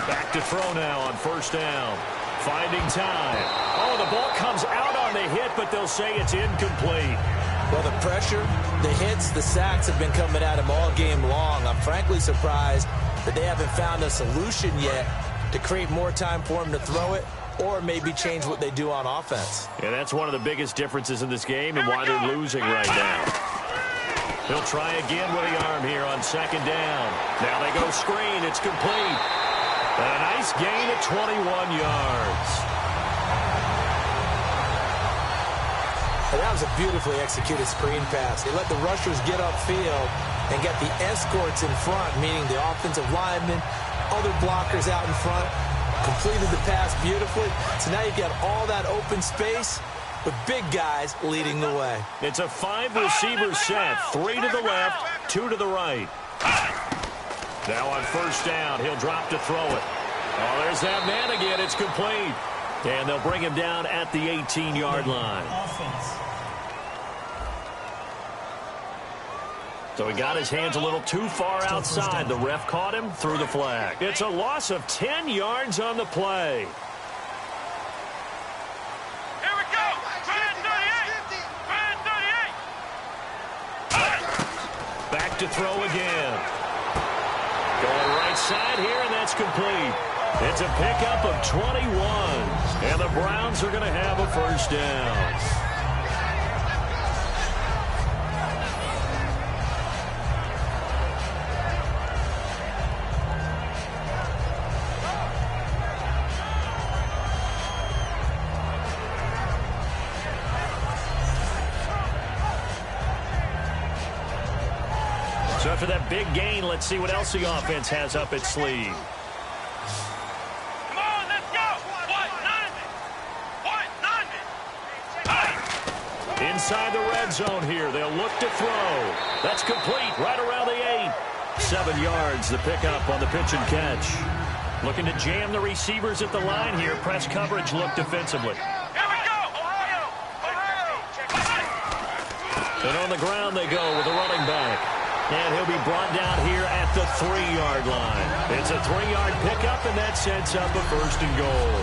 Speaker 2: Back to throw now on 1st down. Finding time. Oh, the ball comes out on the hit, but they'll say it's incomplete.
Speaker 3: Well, the pressure, the hits, the sacks have been coming at him all game long. I'm frankly surprised that they haven't found a solution yet to create more time for him to throw it or maybe change what they do on offense.
Speaker 2: Yeah, that's one of the biggest differences in this game and why they're losing right now. He'll try again with the arm here on 2nd down. Now they go screen. It's complete. And a nice gain of 21 yards.
Speaker 3: And that was a beautifully executed screen pass. They let the rushers get upfield and get the escorts in front, meaning the offensive linemen, other blockers out in front, completed the pass beautifully. So now you've got all that open space with big guys leading the way.
Speaker 2: It's a 5-receiver set, 3 to the left, 2 to the right. Now on 1st down, he'll drop to throw it. Oh, there's that man again. It's complete. And they'll bring him down at the 18-yard line. So he got his hands a little too far outside. The ref caught him, threw the flag. It's a loss of 10 yards on the play.
Speaker 5: Here we go. Man 38.
Speaker 2: Back to throw again. Going right side here, and that's complete. It's a pickup of 21. And the Browns are going to have a 1st down. So after that big gain, let's see what else the offense has up its sleeve.
Speaker 5: Come on, let's go.
Speaker 2: Inside the red zone here, they'll look to throw. That's complete, right around the 8. 7 yards, the pickup on the pitch and catch. Looking to jam the receivers at the line here. Press coverage look defensively.
Speaker 5: Here we go. Ohio.
Speaker 2: And on the ground they go with the running back. And he'll be brought down here at the 3-yard line. It's a 3-yard pickup, and that sets up a 1st and goal.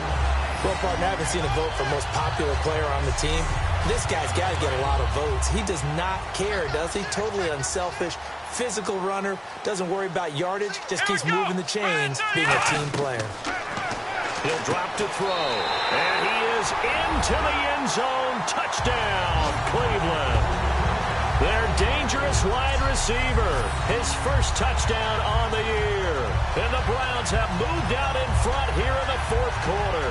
Speaker 3: Well, partner, I haven't seen a vote for most popular player on the team. This guy's got to get a lot of votes. He does not care, does he? Totally unselfish, physical runner, doesn't worry about yardage, just keeps moving the chains, being a team player.
Speaker 2: He'll drop to throw, and he is into the end zone. Touchdown, Cleveland. Their dangerous wide receiver, his 1st touchdown on the year. And the Browns have moved out in front here in the 4th quarter.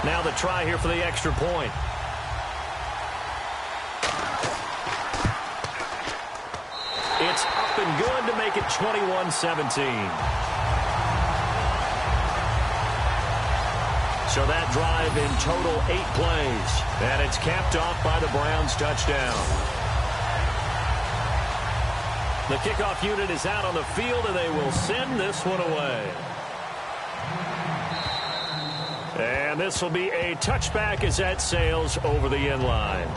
Speaker 2: Now the try here for the extra point. It's up up and good to make it 21-17. So that drive in total 8 plays. And it's capped off by the Browns touchdown. The kickoff unit is out on the field, and they will send this one away. And this will be a touchback as that sails over the end line.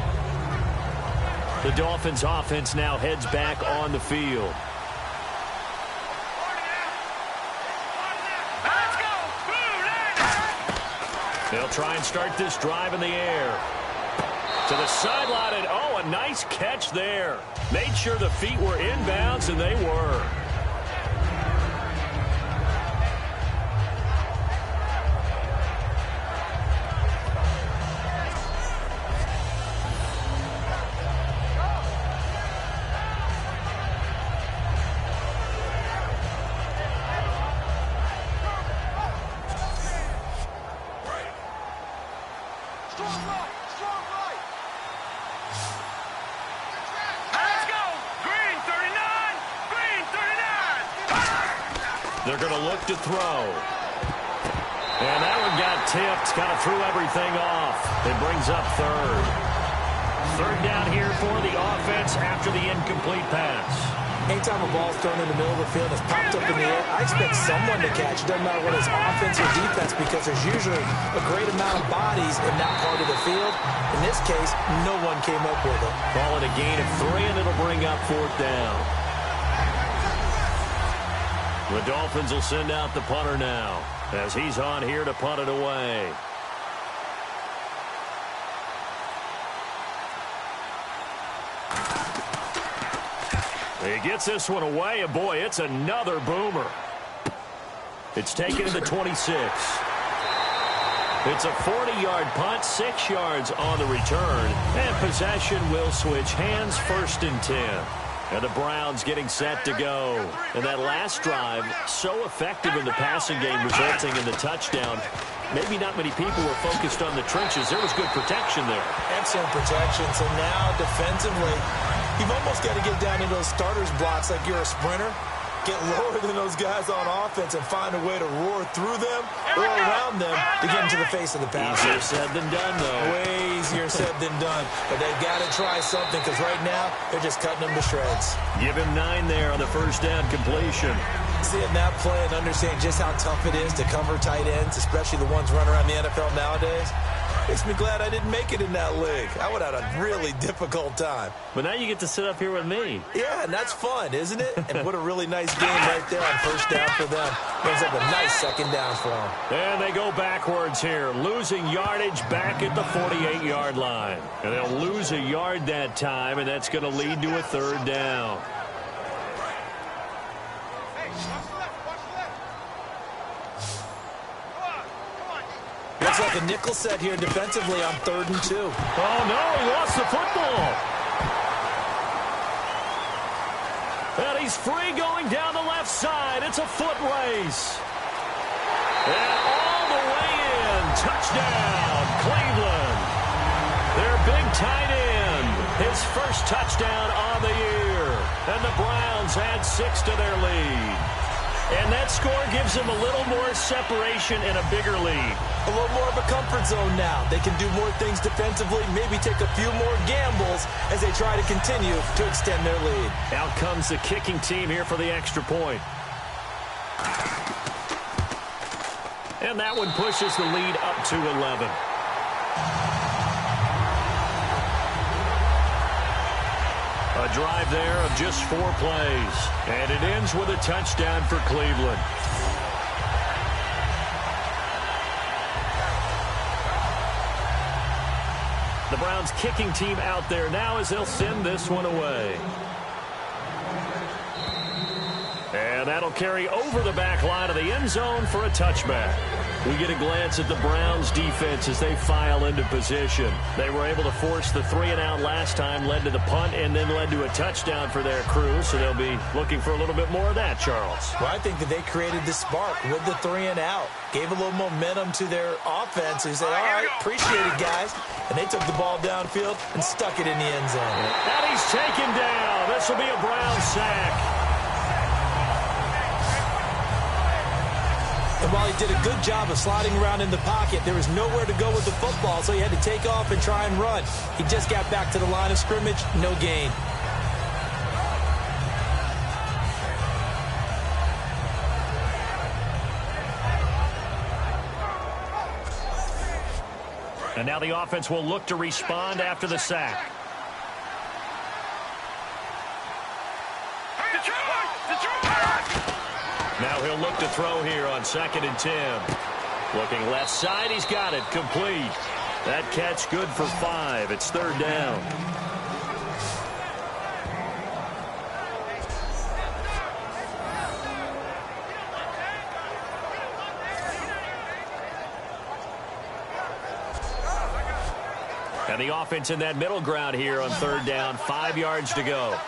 Speaker 2: The Dolphins offense now heads back on the field. They'll try and start this drive in the air. To the sideline, and oh, a nice catch there. Made sure the feet were inbounds, and they were. They're going to look to throw. And that one got tipped. Kind of threw everything off. It brings up third. Third down here for the offense after the incomplete pass.
Speaker 3: Anytime a ball's thrown in the middle of the field, it's popped up in the air, I expect someone to catch. It doesn't matter whether it's offense or defense, because there's usually a great amount of bodies in that part of the field. In this case, no one came up with it.
Speaker 2: Call it a gain of 3, and it'll bring up 4th down. The Dolphins will send out the punter now, as he's on here to punt it away. He gets this one away, and boy, it's another boomer. It's taken to the 26. It's a 40-yard punt, 6 yards on the return, and possession will switch hands, 1st and 10. And the Browns getting set to go. And that last drive, so effective in the passing game, resulting in the touchdown. Maybe not many people were focused on the trenches. There was good protection there.
Speaker 3: Excellent protection. So now defensively, you've almost got to get down into those starters blocks like you're a sprinter. Get lower than those guys on offense and find a way to roar through them or around them to get into the face of the pass.
Speaker 2: Easier said than done, though.
Speaker 3: Way easier said than done. But they've got to try something, because right now they're just cutting them to shreds.
Speaker 2: Give him 9 there on the 1st down completion.
Speaker 3: Seeing that play and understanding just how tough it is to cover tight ends, especially the ones running around the NFL nowadays, makes me glad I didn't make it in that league. I would have had a really difficult time.
Speaker 2: But now you get to sit up here with me.
Speaker 3: Yeah, and that's fun, isn't it? And what a really nice game right there on 1st down for them. Brings up a nice 2nd down for them.
Speaker 2: And they go backwards here, losing yardage back at the 48-yard line. And they'll lose a yard that time, and that's going to lead to a 3rd down.
Speaker 3: Looks like a nickel set here defensively on 3rd and 2.
Speaker 2: Oh, no, he lost the football. And he's free going down the left side. It's a foot race. And all the way in. Touchdown, Cleveland. Their big tight end. His first touchdown on the year. And the Browns add 6 to their lead. And that score gives them a little more separation and a bigger lead.
Speaker 3: A little more of a comfort zone now. They can do more things defensively, maybe take a few more gambles as they try to continue to extend their lead.
Speaker 2: Out comes the kicking team here for the extra point. And that one pushes the lead up to 11. A drive there of just 4 plays. And it ends with a touchdown for Cleveland. The Browns kicking team out there now as they'll send this one away. And that'll carry over the back line of the end zone for a touchback. We get a glance at the Browns defense as they file into position. They were able to force the 3-and-out last time, led to the punt, and then led to a touchdown for their crew. So they'll be looking for a little bit more of that, Charles.
Speaker 3: Well, I think that they created the spark with the 3-and-out. Gave a little momentum to their offense. Who said, all right, appreciate it, guys. And they took the ball downfield and stuck it in the end zone.
Speaker 2: And he's taken down. This will be a Brown sack.
Speaker 3: And while he did a good job of sliding around in the pocket, there was nowhere to go with the football, so he had to take off and try and run. He just got back to the line of scrimmage, no gain.
Speaker 2: And now the offense will look to respond after the sack. Now he'll look to throw here on 2nd and 10. Looking left side, he's got it, complete. That catch good for 5. It's 3rd down. And the offense in that middle ground here on 3rd down, 5 yards to go.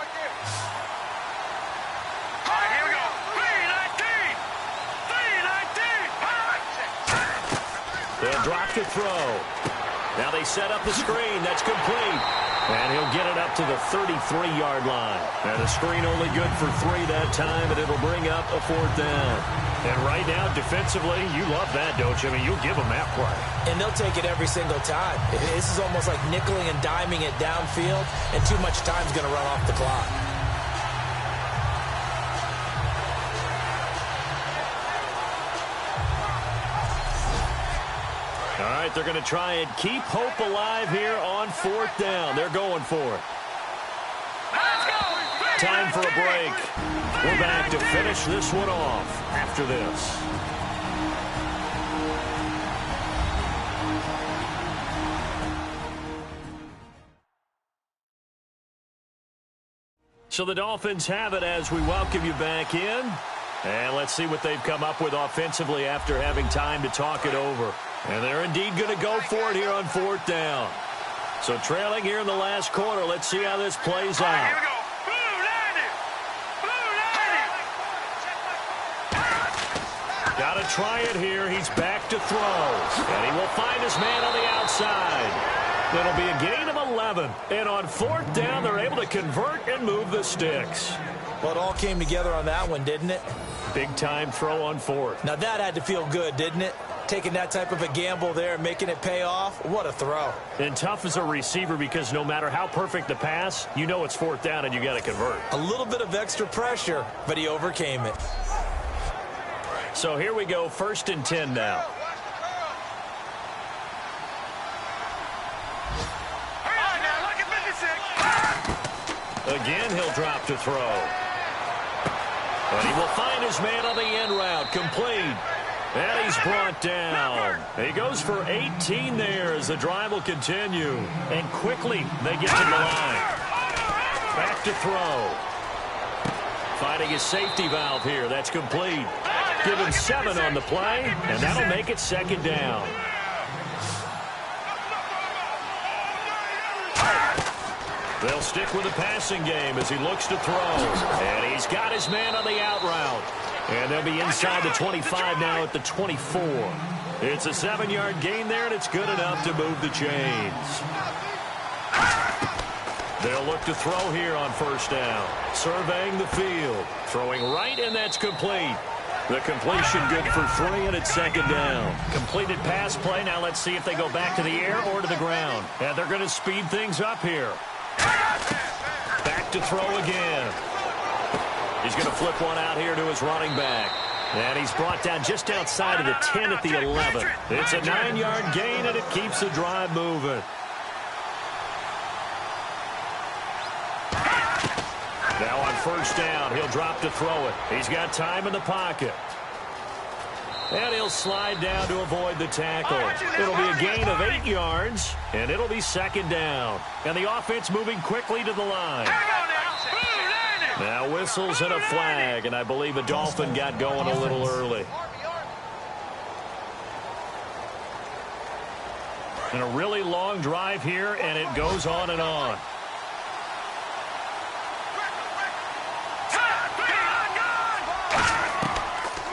Speaker 2: They'll drop to throw. Now they set up the screen. That's complete. And he'll get it up to the 33-yard line. And the screen only good for 3 that time, and it'll bring up a 4th down. And right now, defensively, you love that, don't you? I mean, you'll give them that play.
Speaker 3: And they'll take it every single time. This is almost like nickeling and diming it downfield, and too much time's going to run off the clock.
Speaker 2: All right, they're going to try and keep hope alive here on 4th down. They're going for it. Time for a break. We're back to finish this one off after this. So the Dolphins have it as we welcome you back in. And let's see what they've come up with offensively after having time to talk it over. And they're indeed going to go for it here on 4th down. So trailing here in the last quarter, let's see how this plays out.
Speaker 5: Here we go.
Speaker 2: Got to try it here. He's back to throw. And he will find his man on the outside. It'll be a gain of 11. And on 4th down, they're able to convert and move the sticks.
Speaker 3: Well, it all came together on that one, didn't it?
Speaker 2: Big-time throw on 4th.
Speaker 3: Now, that had to feel good, didn't it? Taking that type of a gamble there, making it pay off. What a throw.
Speaker 2: And tough as a receiver because no matter how perfect the pass, you know it's 4th down and you got to convert.
Speaker 3: A little bit of extra pressure, but he overcame it.
Speaker 2: So here we go, 1st and 10 now. Again, he'll drop to throw. And he will find his man on the end route, complete. And he's brought down. He goes for 18 there as the drive will continue. And quickly, they get to the line. Back to throw. Finding his safety valve here. That's complete. Give him 7 on the play, and that'll make it 2nd down. They'll stick with the passing game as he looks to throw. And he's got his man on the out route. And they'll be inside the 25 now at the 24. It's a 7-yard gain there, and it's good enough to move the chains. They'll look to throw here on 1st down. Surveying the field. Throwing right, and that's complete. The completion good for 3, and it's 2nd down. Completed pass play. Now let's see if they go back to the air or to the ground. And they're going to speed things up here. Back to throw again. He's going to flip one out here to his running back. And he's brought down just outside of the 10 at the 11. It's a 9-yard gain, and it keeps the drive moving. Now on 1st down, he'll drop to throw it. He's got time in the pocket. And he'll slide down to avoid the tackle. It'll be a gain of 8 yards, and it'll be 2nd down. And the offense moving quickly to the line. Now whistles and a flag, and I believe a Dolphin got going a little early. And a really long drive here, and it goes on and on.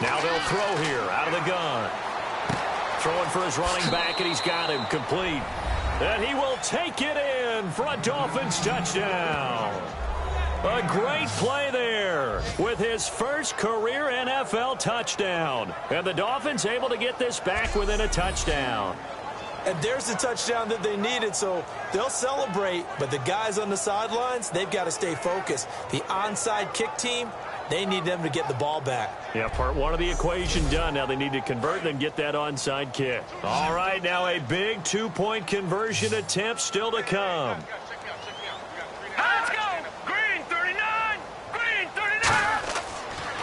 Speaker 2: Now they'll throw here out of the gun. Throwing for his running back, and he's got him complete. And he will take it in for a Dolphins touchdown. A great play there with his first career NFL touchdown. And the Dolphins able to get this back within a touchdown.
Speaker 3: And there's the touchdown that they needed, so they'll celebrate. But the guys on the sidelines, they've got to stay focused. The onside kick team, they need them to get the ball back.
Speaker 2: Yeah, part one of the equation done. Now they need to convert and then get that onside kick. All right, now a big two-point conversion attempt still to come.
Speaker 5: Let's go! Green 39! Green 39!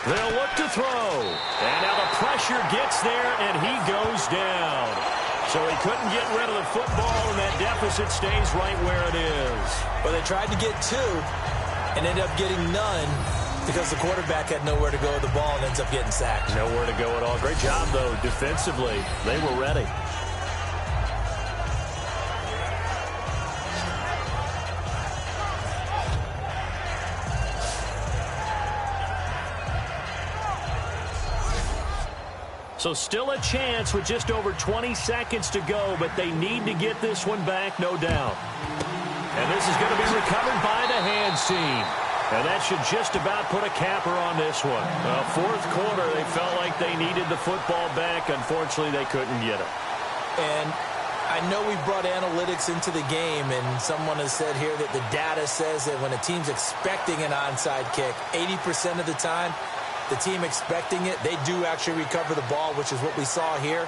Speaker 2: They'll look to throw. And now the pressure gets there, and he goes down. So he couldn't get rid of the football, and that deficit stays right where it is.
Speaker 3: But they tried to get two and ended up getting none because the quarterback had nowhere to go with the ball and ends up getting sacked.
Speaker 2: Nowhere to go at all. Great job, though, defensively. They were ready. So still a chance with just over 20 seconds to go, but they need to get this one back, no doubt. And this is going to be recovered by the hands team. And that should just about put a capper on this one. Fourth quarter, they felt like they needed the football back. Unfortunately, they couldn't get it.
Speaker 3: And I know we brought analytics into the game, and someone has said here that the data says that when a team's expecting an onside kick, 80% of the time, the team expecting it, they do actually recover the ball, which is what we saw here.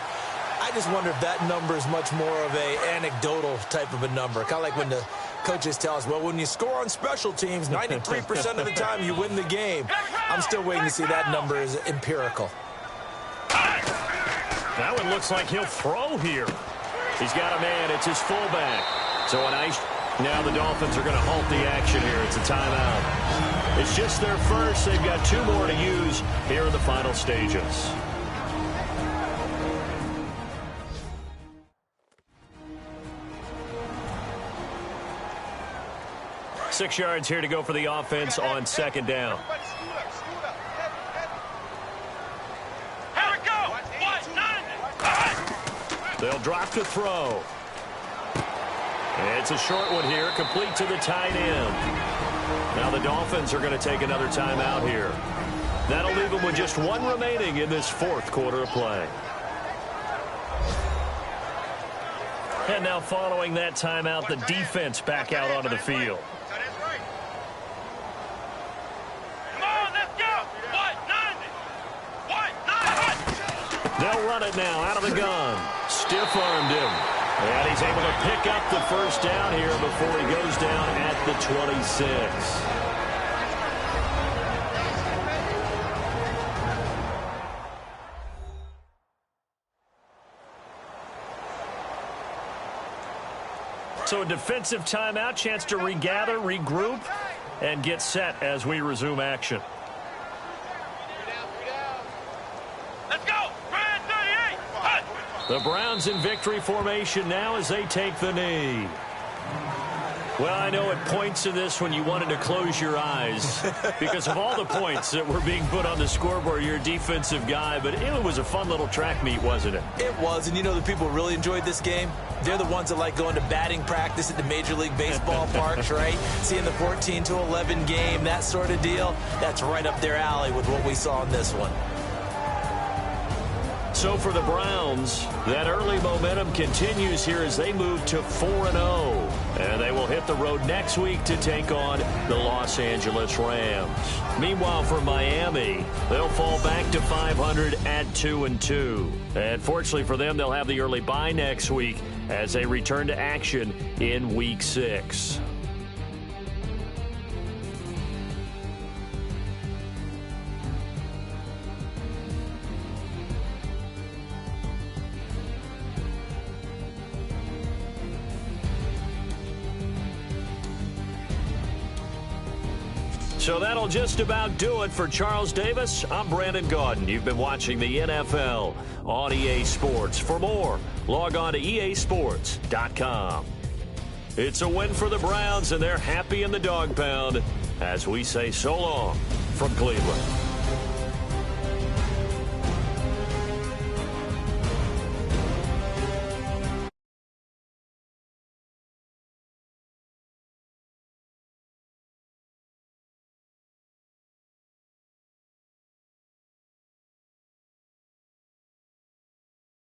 Speaker 3: I just wonder if that number is much more of a anecdotal type of a number. Kind of like when the coaches tell us, well, when you score on special teams, 93% of the time you win the game. I'm still waiting to see that number is empirical.
Speaker 2: That one looks like he'll throw here. He's got a man. It's his fullback. So a nice... Now the Dolphins are going to halt the action here. It's a timeout. It's just their first. They've got two more to use here in the final stages. Six yards here to go for the offense on second down.
Speaker 5: Here we go!
Speaker 2: They'll drop to throw. It's a short one here, complete to the tight end. Now the Dolphins are going to take another timeout here. That'll leave them with just one remaining in this fourth quarter of play. And now following that timeout, the defense back out onto the field.
Speaker 5: Come on, let's go!
Speaker 2: They'll run it now out of the gun. Stiff-armed him. And he's able to pick up the first down here before he goes down at the 26. So a defensive timeout, chance to regather, regroup, and get set as we resume action.
Speaker 5: Let's go! Brand 38! Hut!
Speaker 2: The Browns in victory formation now as they take the knee. Well, I know at points in this when you wanted to close your eyes because of all the points that were being put on the scoreboard. You're a defensive guy, but it was a fun little track meet, wasn't it?
Speaker 3: It was, and you know the people who really enjoyed this game? They're the ones that like going to batting practice at the Major League Baseball parks, right? Seeing the 14-11 game, that sort of deal. That's right up their alley with what we saw in this one.
Speaker 2: So for the Browns, that early momentum continues here as they move to 4-0. And they will hit the road next week to take on the Los Angeles Rams. Meanwhile, for Miami, they'll fall back to 500 at 2-2. And fortunately for them, they'll have the early bye next week as they return to action in Week 6. So that'll just about do it for Charles Davis. I'm Brandon Gaudin. You've been watching the NFL on EA Sports. For more, log on to easports.com. It's a win for the Browns, and they're happy in the dog pound as we say so long from Cleveland.